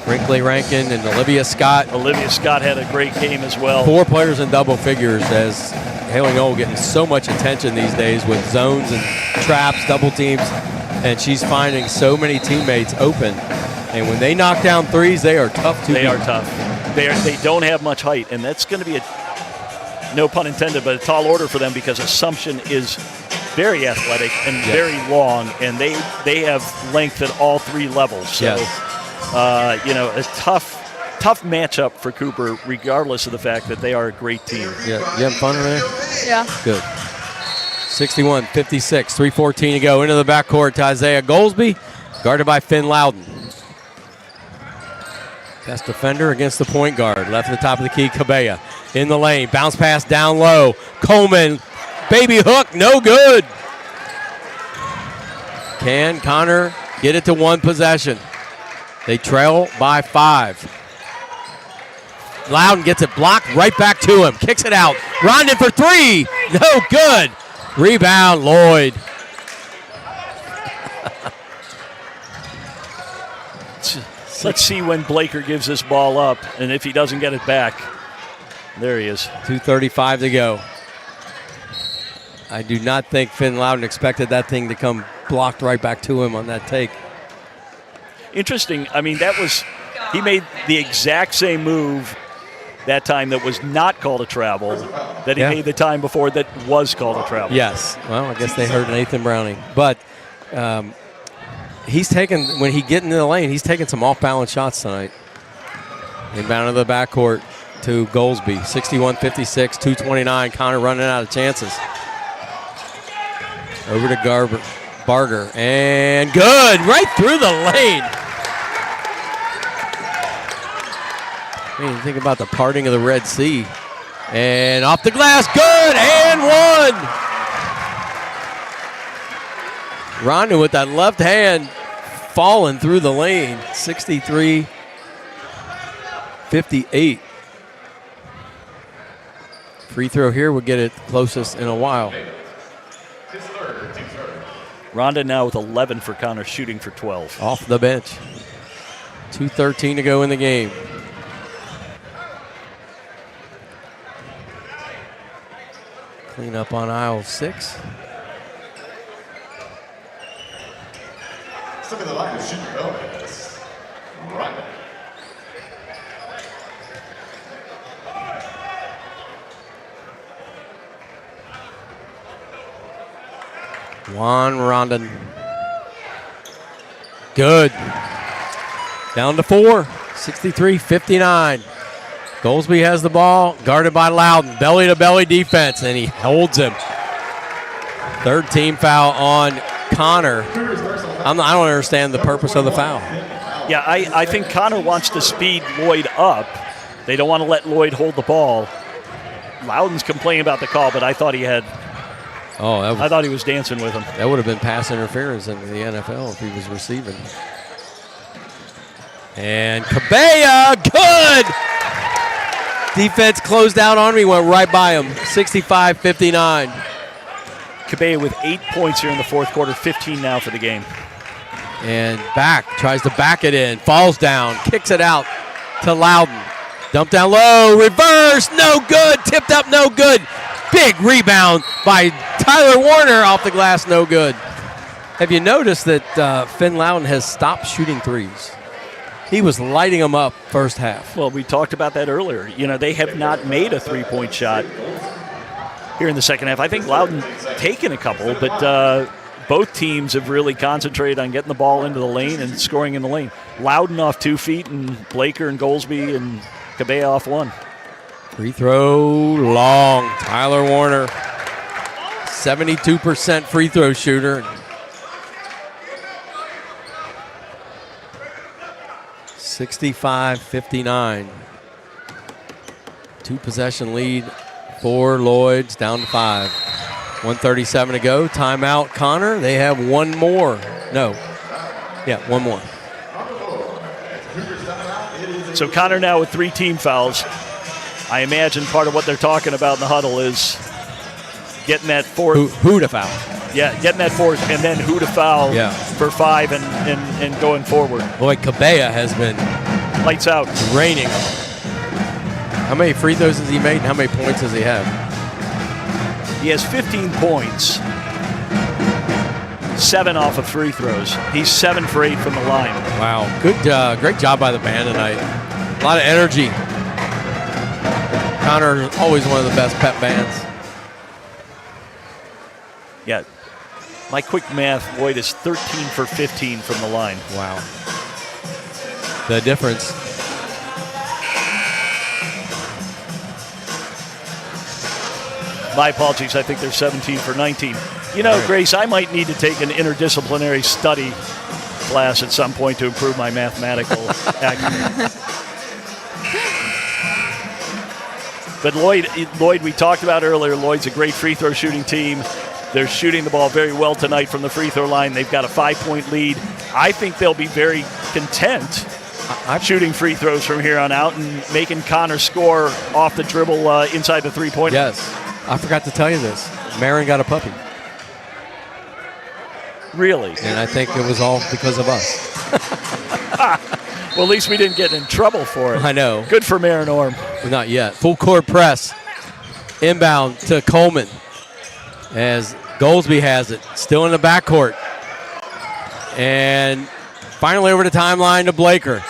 Brinkley Rankin and Olivia Scott. Olivia Scott had a great game as well. 4 players in double figures as Haley Knowles getting so much attention these days with zones and traps, double teams, and she's finding so many teammates open. And when they knock down threes, they are tough to beat. They are tough. They don't have much height, and that's going to be no pun intended, but a tall order for them because Assumption is very athletic and very long, and they have length at all three levels. So, a tough matchup for Cooper, regardless of the fact that they are a great team. Yeah, you having fun over there? Yeah. Good. 61-56, 3:14 to go. Into the backcourt to Isaiah Goldsby, guarded by Finn Loudon. Best defender against the point guard. Left at the top of the key, Cabella. In the lane, bounce pass down low. Coleman, baby hook, no good. Can Connor get it to one possession? They trail by 5. Loudon gets it blocked, right back to him. Kicks it out. Rondon for 3. No good. Rebound, Lloyd. Let's see when Blaker gives this ball up, and if he doesn't get it back. There he is. 2:35 to go. I do not think Finn Loudon expected that thing to come blocked right back to him on that take. Interesting. I mean, he made the exact same move that time that was not called a travel that he made the time before that was called a travel. Yes. Well, I guess they heard Nathan Browning. But he's taken, when he get into the lane, he's taking some off-balance shots tonight. Inbound to the backcourt to Goldsby. 61-56, 2:29. Connor running out of chances. Over to Barger. And good. Right through the lane. I mean, think about the parting of the Red Sea. And off the glass. Good. And one. Rondon with that left hand falling through the lane. 63-58. Free throw here would get it closest in a while. Rondon now with 11 for Connor, shooting for 12. Off the bench. 2:13 to go in the game. Clean up on aisle 6. Stuck in the line of shooting bonus. Right. Juan Rondon. Good. Down to 4. 63-59. Goldsby has the ball, guarded by Loudon. Belly-to-belly defense, and he holds him. Third team foul on Connor. I don't understand the purpose of the foul. Yeah, I think Connor wants to speed Lloyd up. They don't want to let Lloyd hold the ball. Loudon's complaining about the call, but I thought he had. I thought he was dancing with him. That would have been pass interference in the NFL if he was receiving. And Cabella, good! Defense closed out on me, went right by him. 65-59. Cabella with 8 points here in the fourth quarter, 15 now for the game. And tries to back it in, falls down, kicks it out to Loudon. Dump down low, reverse, no good, tipped up, no good. Big rebound by Tyler Warner off the glass, no good. Have you noticed that Finn Loudon has stopped shooting threes? He was lighting them up first half. Well, we talked about that earlier. You know, they have not made a three-point shot here in the second half. I think Loudon taken a couple, but both teams have really concentrated on getting the ball into the lane and scoring in the lane. Loudon off 2 feet, and Blaker and Goldsby and Cabella off 1. Free throw long. Tyler Warner, 72% free throw shooter. 65-59. 2-possession lead for Lloyd's, down to 5. 1:37 to go. Timeout, Connor. They have one more. One more. So Connor now with 3 team fouls. I imagine part of what they're talking about in the huddle is getting that fourth. Who to foul? Yeah, getting that fourth, and then who to foul for 5 and going forward. Lloyd Cabella has been lights out, raining. How many free throws has he made, and how many points does he have? He has 15 points, 7 off of free throws. He's 7 for 8 from the line. Wow, good, great job by the band tonight. A lot of energy. Connor is always one of the best pep bands. Yeah. My quick math, Lloyd is 13 for 15 from the line. Wow. The difference. My apologies, I think they're 17 for 19. You know, Right. Grace, I might need to take an interdisciplinary study class at some point to improve my mathematical acumen. But Lloyd, we talked about earlier, Lloyd's a great free throw shooting team. They're shooting the ball very well tonight from the free throw line. They've got a 5-point lead. I think they'll be very content shooting free throws from here on out and making Connor score off the dribble inside the three-point line. Yes. I forgot to tell you this. Marin got a puppy. Really? And I think it was all because of us. Well, at least we didn't get in trouble for it. I know. Good for Marin Orm. Not yet. Full court press. Inbound to Coleman as Goldsby has it. Still in the backcourt. And finally over the timeline to Blaker.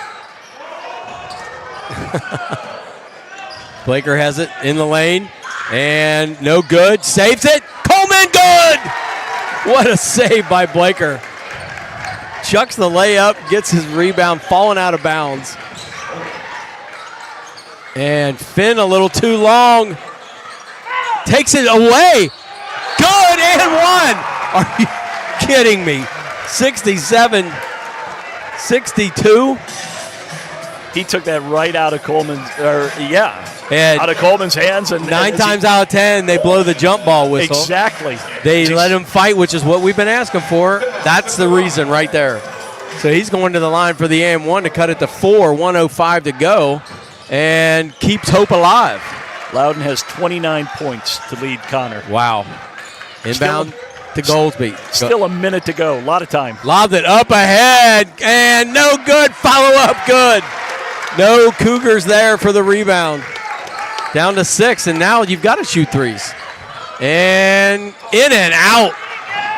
Blaker has it in the lane. And no good. Saves it. Coleman, good! What a save by Blaker. Chucks the layup, gets his rebound, falling out of bounds. And Finn a little too long. Takes it away. Good and one. Are you kidding me? 67-62. He took that right out of Coleman's, And out of Coleman's hands. And 9 times out of 10, they blow the jump ball whistle. Exactly. They let him fight, which is what we've been asking for. That's the reason right there. So he's going to the line for the AM1 to cut it to 4, 1:05 to go, and keeps hope alive. Loudon has 29 points to lead Connor. Wow. Inbound to Goldsby. Still a minute to go. A lot of time. Lobbed it up ahead, and no good. Follow up good. No Cougars there for the rebound. Down to 6, and now you've got to shoot threes. And in and out.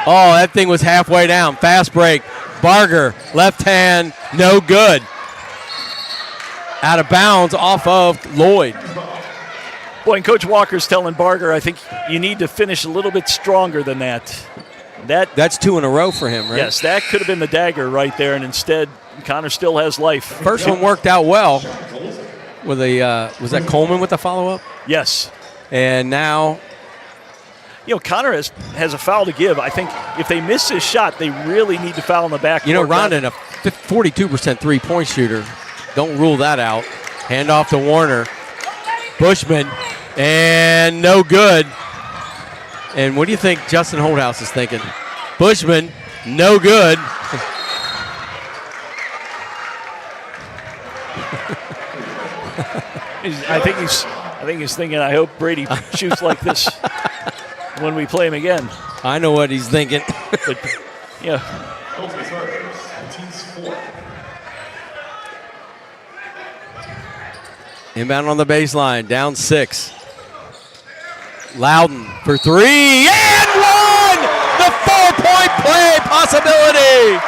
Oh, that thing was halfway down. Fast break. Barger, left hand, no good. Out of bounds off of Lloyd. Boy, and Coach Walker's telling Barger, I think you need to finish a little bit stronger than that. That's 2 in a row for him, right? Yes, that could have been the dagger right there, and instead, Connor still has life. First one worked out well. With a was that Coleman with the follow-up? Yes. And now, Connor has a foul to give. I think if they miss his shot, they really need to foul in the back. Rondon, a 42% three-point shooter. Don't rule that out. Hand off to Warner. Bushman, and no good. And what do you think Justin Holdhouse is thinking? Bushman, no good. I think he's thinking, I hope Brady shoots like this when we play him again. I know what he's thinking. But, yeah. Inbound on the baseline, down 6. Loudon for 3, and 1! The 4-point play possibility!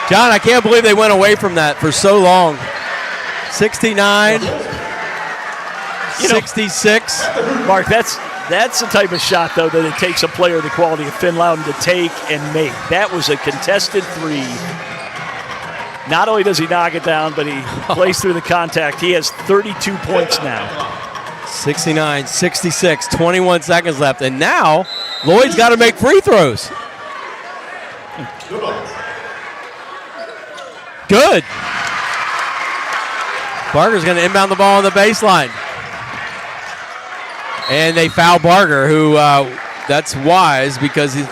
John, I can't believe they went away from that for so long. 69, 66. Mark, that's the type of shot, though, that it takes a player the quality of Finn Loudon to take and make. That was a contested 3. Not only does he knock it down, but he plays through the contact. He has 32 points now. 69, 66, 21 seconds left. And now, Lloyd's got to make free throws. Good. Barger's going to inbound the ball on the baseline. And they foul Barger, who that's wise because he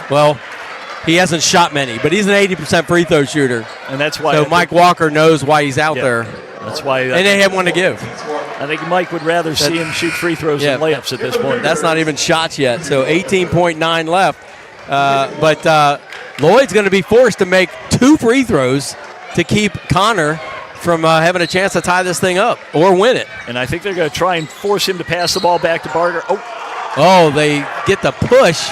hasn't shot many, but he's an 80% free throw shooter. And that's why. So Mike Walker knows why he's out there. That's why. And they have one to give. I think Mike would rather see him shoot free throws than layups at this point. That's not even shots yet. So 18.9 left. But Lloyd's going to be forced to make 2 free throws to keep Connor from having a chance to tie this thing up or win it. And I think they're going to try and force him to pass the ball back to Barger. Oh, they get the push.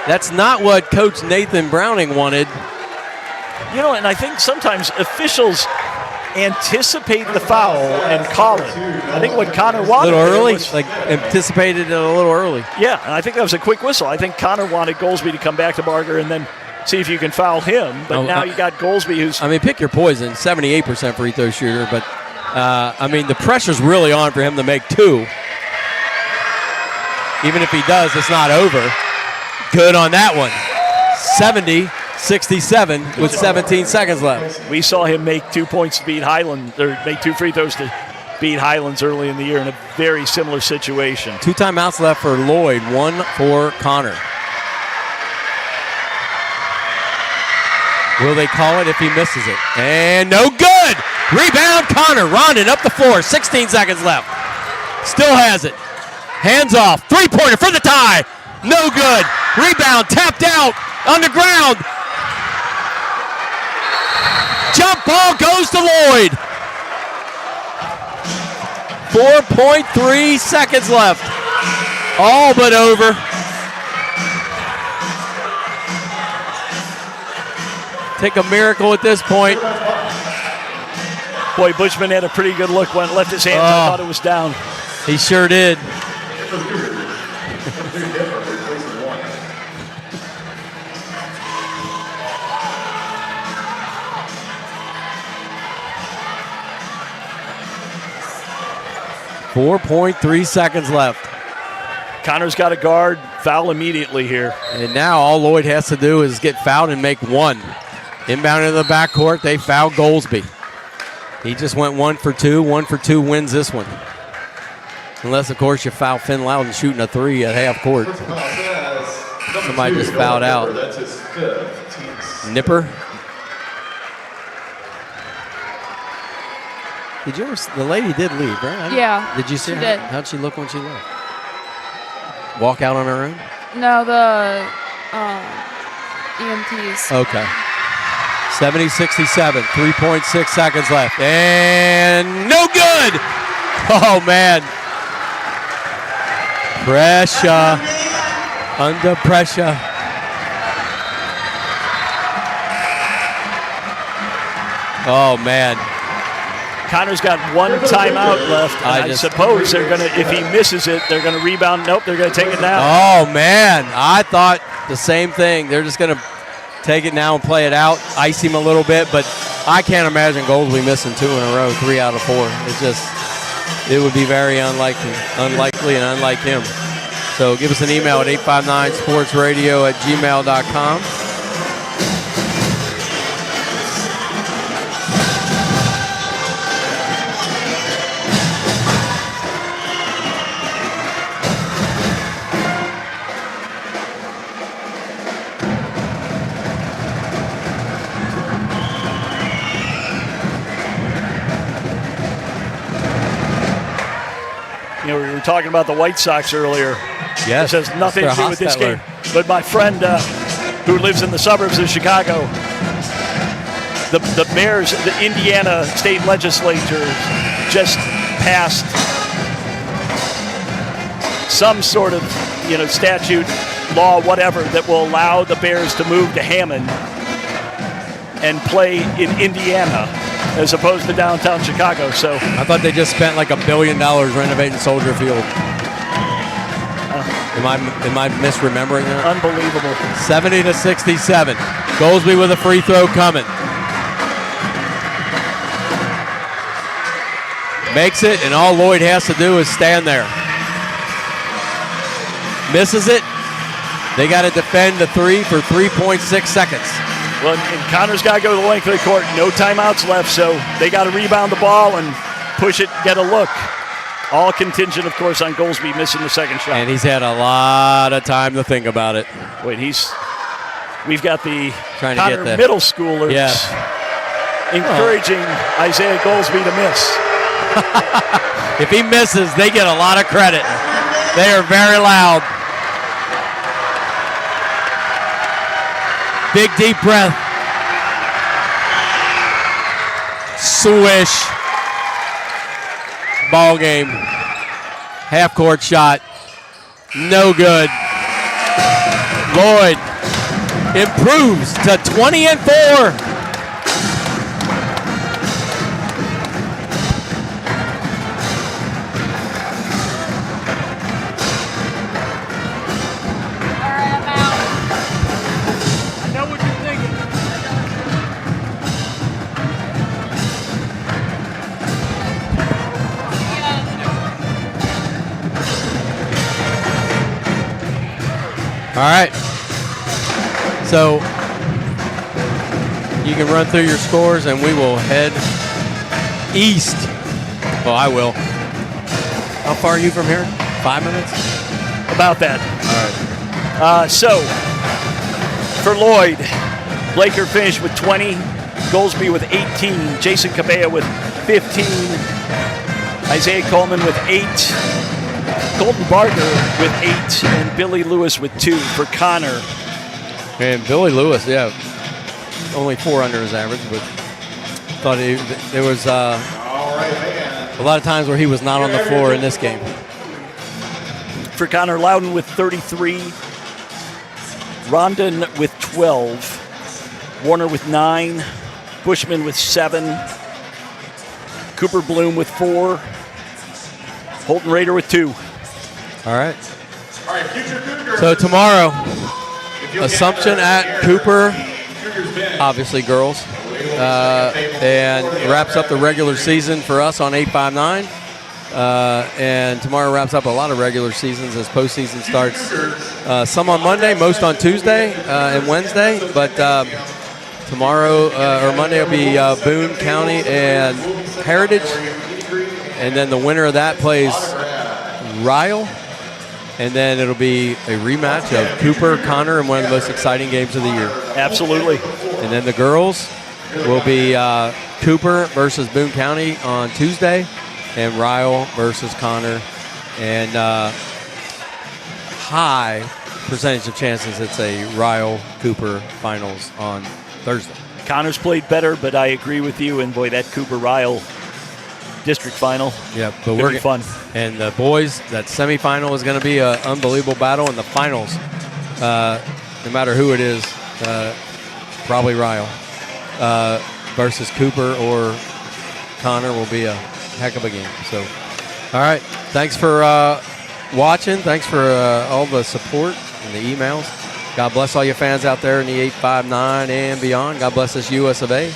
That's not what Coach Nathan Browning wanted. And I think sometimes officials anticipate the foul and call it. I think what Connor A wanted little early, was, like anticipated it a little early. yeah, and I think that was a quick whistle. I think Connor wanted Goldsby to come back to Barger and then see if you can foul him. But now you got Goldsby, who's I mean, pick your poison. 78% free throw shooter, but I mean, the pressure's really on for him to make 2. Even if he does, it's not over. Good on that one. 70-67 with 17 seconds left. we saw him make 2 points to beat Highland, or make 2 free throws to beat Highlands early in the year in a very similar situation. 2 timeouts left for Lloyd, 1 for Connor. Will they call it if he misses it? And no good! Rebound, Connor. Rondon up the floor. 16 seconds left. Still has it. Hands off. Three-pointer for the tie. No good. Rebound, tapped out. On the ground. Jump ball goes to Lloyd. 4.3 seconds left. All but over. Take a miracle at this point. Boy, Bushman had a pretty good look when left his hand. I thought it was down. He sure did. .3 seconds left. Connor's got a guard, foul immediately here. And now all Lloyd has to do is get fouled and make 1. Inbound into the backcourt, they foul Goldsby. He just went 1 for 2. 1 for 2 wins this one. Unless, of course, you foul Finn Loudon shooting a 3 at half court. Somebody just fouled out. Nipper. Did you ever? The lady did leave, right? Yeah. Did you see she her? did. How'd she look when she left? Walk out on her own? No, the EMTs. Okay. 70-67, 3.6 seconds left. And no good! Oh, man. Pressure. Under pressure. Oh, man. Connor's got 1 timeout left. And I suppose they're going to, if he misses it, they're going to rebound. Nope, they're going to take it down. Oh, man. I thought the same thing. They're just going to take it now and play it out, ice him a little bit, but I can't imagine Goldsby missing 2 in a row, 3 out of 4. It would be very unlikely and unlike him. So give us an email at 859sportsradio@gmail.com. You know, we were talking about the White Sox earlier. Yes. This has nothing to do with this game. But my friend who lives in the suburbs of Chicago, the Bears, the Indiana state legislature just passed some sort of, statute, law, whatever, that will allow the Bears to move to Hammond and play in Indiana as opposed to downtown Chicago. So I thought they just spent like $1 billion renovating Soldier Field. Am I misremembering that? Unbelievable. 70-67. Goldsby with a free throw coming. Makes it, and all Lloyd has to do is stand there. Misses it. They got to defend the 3 for 3.6 seconds. Well, and Connor's got to go to the length of the court. No timeouts left, so they got to rebound the ball and push it, get a look. All contingent, of course, on Goldsby missing the second shot. And he's had a lot of time to think about it. Wait, we've got the Trying to Connor get the middle schoolers encouraging Isaiah Goldsby to miss. If he misses, they get a lot of credit. They are very loud. Big deep breath. Swish. Ball game. Half court shot. No good. Lloyd improves to 20-4. right. So you can run through your scores, and we will head east. Well, I will. How far are you from here? 5 minutes? About that. All right. So, for Lloyd, Blaker finished with 20, Goldsby with 18, Jason Cabella with 15, Isaiah Coleman with 8, Colton Barker with 8, and Billy Lewis with 2 for Connor. And Billy Lewis, yeah, only 4 under his average, but thought there was a lot of times where he was not on the floor in this game. For Connor, Loudon with 33, Rondon with 12, Warner with 9, Bushman with 7, Cooper Bloom with 4, Holton Rader with 2. All right. So tomorrow, Assumption at Cooper, obviously girls, and wraps up the regular season for us on 859. And tomorrow wraps up a lot of regular seasons as postseason starts. Some on Monday, most on Tuesday and Wednesday. But tomorrow or Monday will be Boone County and Heritage. And then the winner of that plays Ryle. And then it'll be a rematch of Cooper, Connor, in one of the most exciting games of the year. Absolutely. And then the girls will be Cooper versus Boone County on Tuesday, and Ryle versus Connor. And high percentage of chances it's a Ryle-Cooper finals on Thursday. Connor's played better, but I agree with you. And boy, that Cooper-Ryle district final, yeah, but we're fun. And the boys, that semifinal is going to be an unbelievable battle. And the finals, no matter who it is, probably Ryle versus Cooper or Connor will be a heck of a game. So, all right, thanks for watching. Thanks for all the support and the emails. God bless all your fans out there in the 859 and beyond. God bless this U.S. of A.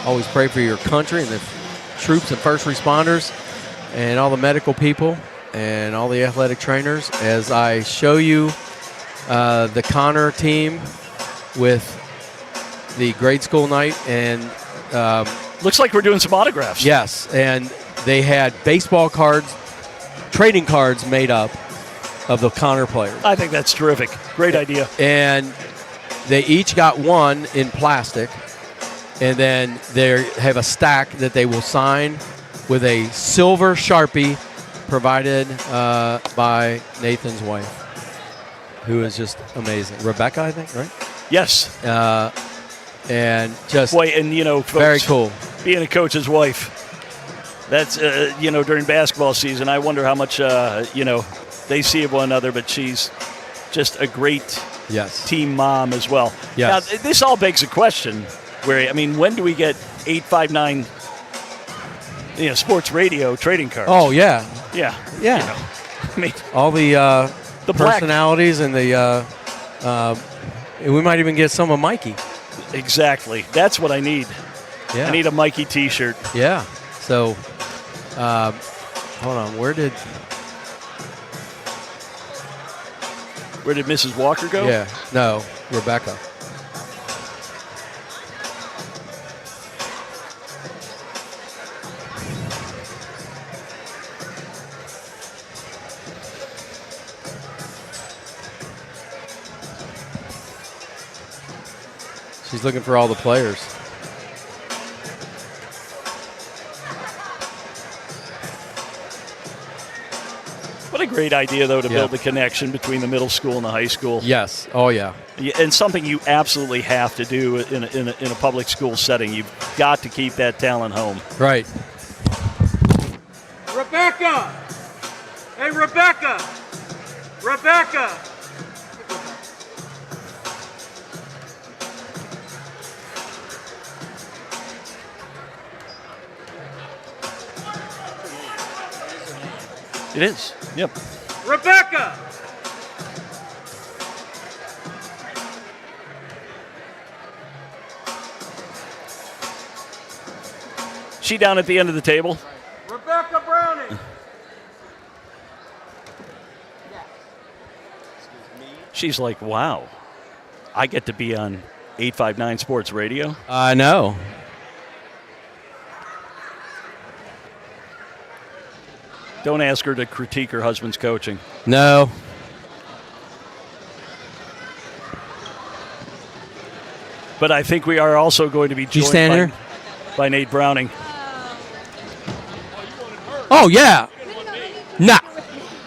Always pray for your country and the troops and first responders and all the medical people and all the athletic trainers as I show you the Connor team with the grade school night. And looks like we're doing some autographs. Yes, and they had baseball cards, trading cards made up of the Connor players. I think that's terrific. Great idea. And they each got one in plastic, and then they have a stack that they will sign with a silver Sharpie provided by Nathan's wife, who is just amazing. Rebecca, I think, right? Yes. And just boy, and folks, very cool. Being a coach's wife, that's during basketball season. I wonder how much they see of one another, but she's just a great team mom as well. Yes. Now, this all begs a question. When do we get 859 sports radio trading cards? Oh, yeah. Yeah. All the personalities black. And the we might even get some of Mikey. Exactly. That's what I need. Yeah. I need a Mikey T-shirt. Yeah. So, hold on. Where did Mrs. Walker go? Yeah. No, Rebecca. She's looking for all the players. What a great idea, though, to build the connection between the middle school and the high school. Yes. Oh, yeah. And something you absolutely have to do in a public school setting. You've got to keep that talent home. Right. Rebecca! Hey, Rebecca! Rebecca! It is. Yep. Rebecca! She down at the end of the table. Rebecca Browning! She's like, wow, I get to be on 859 Sports Radio. I know. Don't ask her to critique her husband's coaching. No. But I think we are also going to be joined stand here? by Nate Browning. Oh, yeah.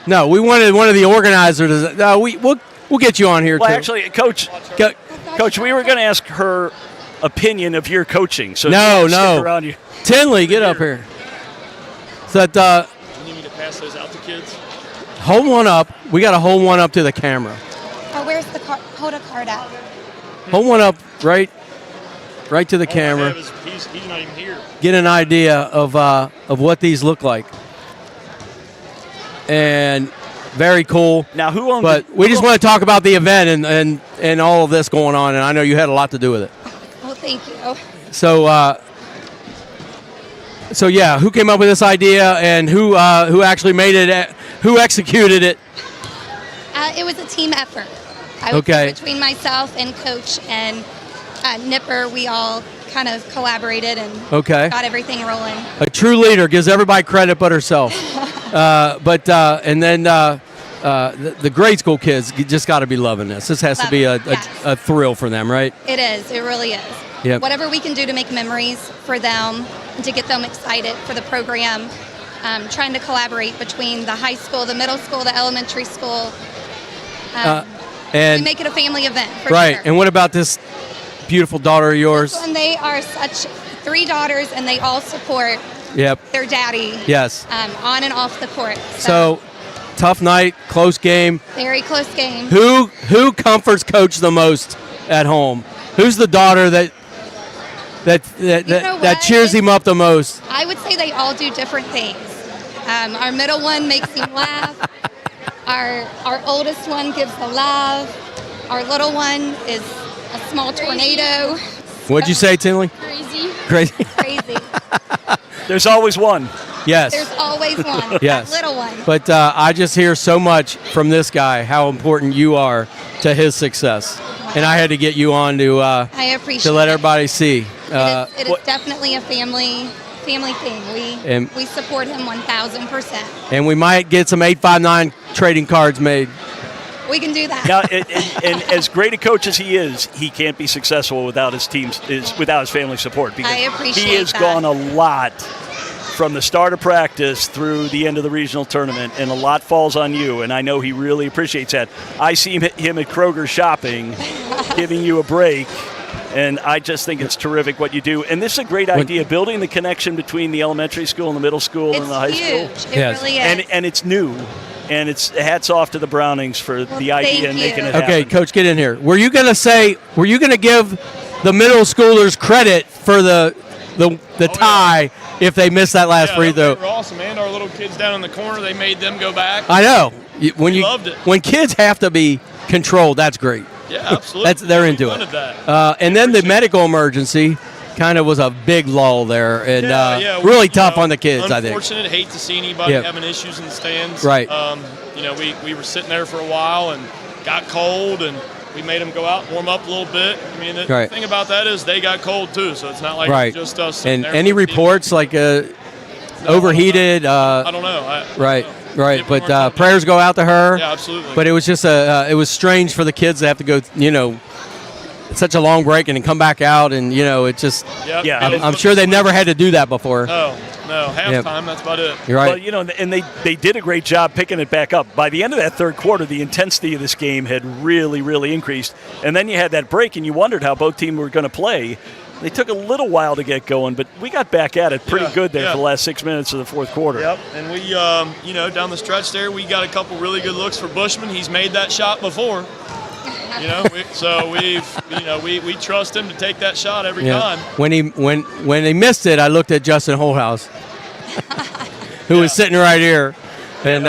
No, we wanted one of the organizers. No, we'll get you on here, Well, too. actually, Coach, we were going to ask her opinion of your coaching. So No. stick around you. Tinley, get up here. So that, You need me to pass those out to kids? hold one up. We got to hold one up to the camera. Oh, where's the card? Hold a card out. Hold one up right to the All I camera. have is he's not even here. Get an idea of what these look like. And very cool. Now, who owns But we just want to talk about the event and all of this going on, and I know you had a lot to do with it. Oh, thank you. So yeah, who came up with this idea and who actually made it? Who executed it? It was a team effort. I would Okay. say between myself and Coach and Nipper, we all kind of collaborated and Okay. got everything rolling. A true leader gives everybody credit but herself. And then the grade school kids just got to be loving this. This has to be Yes. a thrill for them, right? It is. It really is. Yep. Whatever we can do to make memories for them and to get them excited for the program, trying to collaborate between the high school, the middle school, the elementary school. We And make it a family event for right. sure. And what about this beautiful daughter of yours? And they are such 3 daughters, and they all support Yep. their daddy Yes. on and off the court. So tough night, close game. Very close game. Who comforts Coach the most at home? Who's the daughter that know that what? cheers him up the most? I would say they all do different things. Our middle one makes him laugh. Our oldest one gives a laugh. Our little one is a small tornado. What'd you say, Tinley? Crazy. Crazy. Crazy. There's always one. Yes. There's always one. Yes. That little one. But I just hear so much from this guy how important you are to his success, and I had to get you on to I appreciate to let it. everybody see. It is definitely a family thing. We support him 1,000%. And we might get some 859 trading cards made. We can do that. Now, and as great a coach as he is, he can't be successful without his without his family support. Because I appreciate he has that. gone a lot from the start of practice through the end of the regional tournament, and a lot falls on you, and I know he really appreciates that. I see him at Kroger shopping, giving you a break, and I just think it's terrific what you do. And this is a great idea, building the connection between the elementary school and the middle school It's and the high huge. school. It really is. And it's new, and it's hats off to the Brownings for the idea thank and making you. it Okay, happen. Coach, get in here. Were you gonna give the middle schoolers credit for the tie if they missed that last free throw? They were awesome, and our little kids down in the corner, they made them go back. I know. loved it. When kids have to be controlled, that's great. Yeah, absolutely. They're We into wanted it. that. And then the medical emergency kind of was a big lull there, and really tough on the kids, I think. Unfortunate. Hate to see anybody Yep. having issues in the stands. Right. We were sitting there for a while and got cold, and we made them go out and warm up a little bit. I mean, the Right. thing about that is they got cold too, so it's not like Right. just us. sitting And there any for the team. reports like overheated? I don't know. Right. People But weren't talking- prayers go out to her. Yeah, absolutely. But it was just it was strange for the kids to have to go, such a long break and then come back out, and it just. Yep. Yeah, And I'm sure they've never had to do that before. No, halftime. Yep. That's about it. You're right. Well, and they did a great job picking it back up. By the end of that third quarter, the intensity of this game had really, really increased. And then you had that break, and you wondered how both teams were going to play. They took a little while to get going, but we got back at it pretty good there for the last 6 minutes of the fourth quarter. Yep, and we, down the stretch there, we got a couple really good looks for Bushman. He's made that shot before. We trust him to take that shot every time. When he missed it, I looked at Justin Holthouse, who was sitting right here, and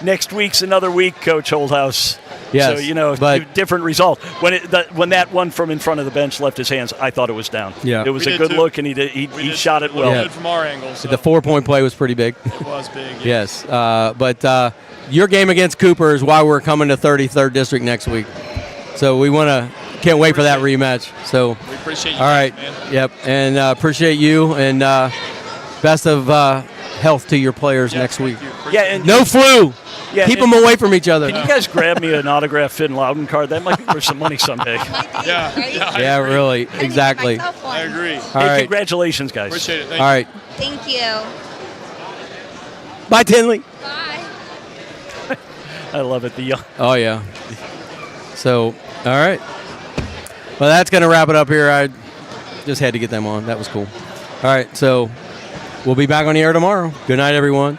Next week's another week, Coach Holdhouse. Yes, So, but different result. When that one from in front of the bench left his hands, I thought it was down. Yeah. It was We a did good too. look, and he shot it well. Yeah. Good from our angle. So the 4-point play was pretty big. it was big. Yeah. Yes, but your game against Cooper is why we're coming to 33rd District next week. So we can't wait for that rematch. So We appreciate you. all right, man. yep, and appreciate you, and best of health to your players Yeah, next thank week. you. Appreciate No it. flu. Yeah, Keep and- them away from each other. Can you guys grab me an autographed Finn Loudon card? That might be worth some money someday. Yeah, yeah, I Yeah, agree. really, I need exactly. All myself one. I agree. right, Congratulations, guys. Appreciate it. Thank all right. Thank you. Bye, Tinley. Bye. I love it. The young. Oh yeah. So, all right. Well, that's gonna wrap it up here. I just had to get them on. That was cool. All right, so we'll be back on the air tomorrow. Good night, everyone.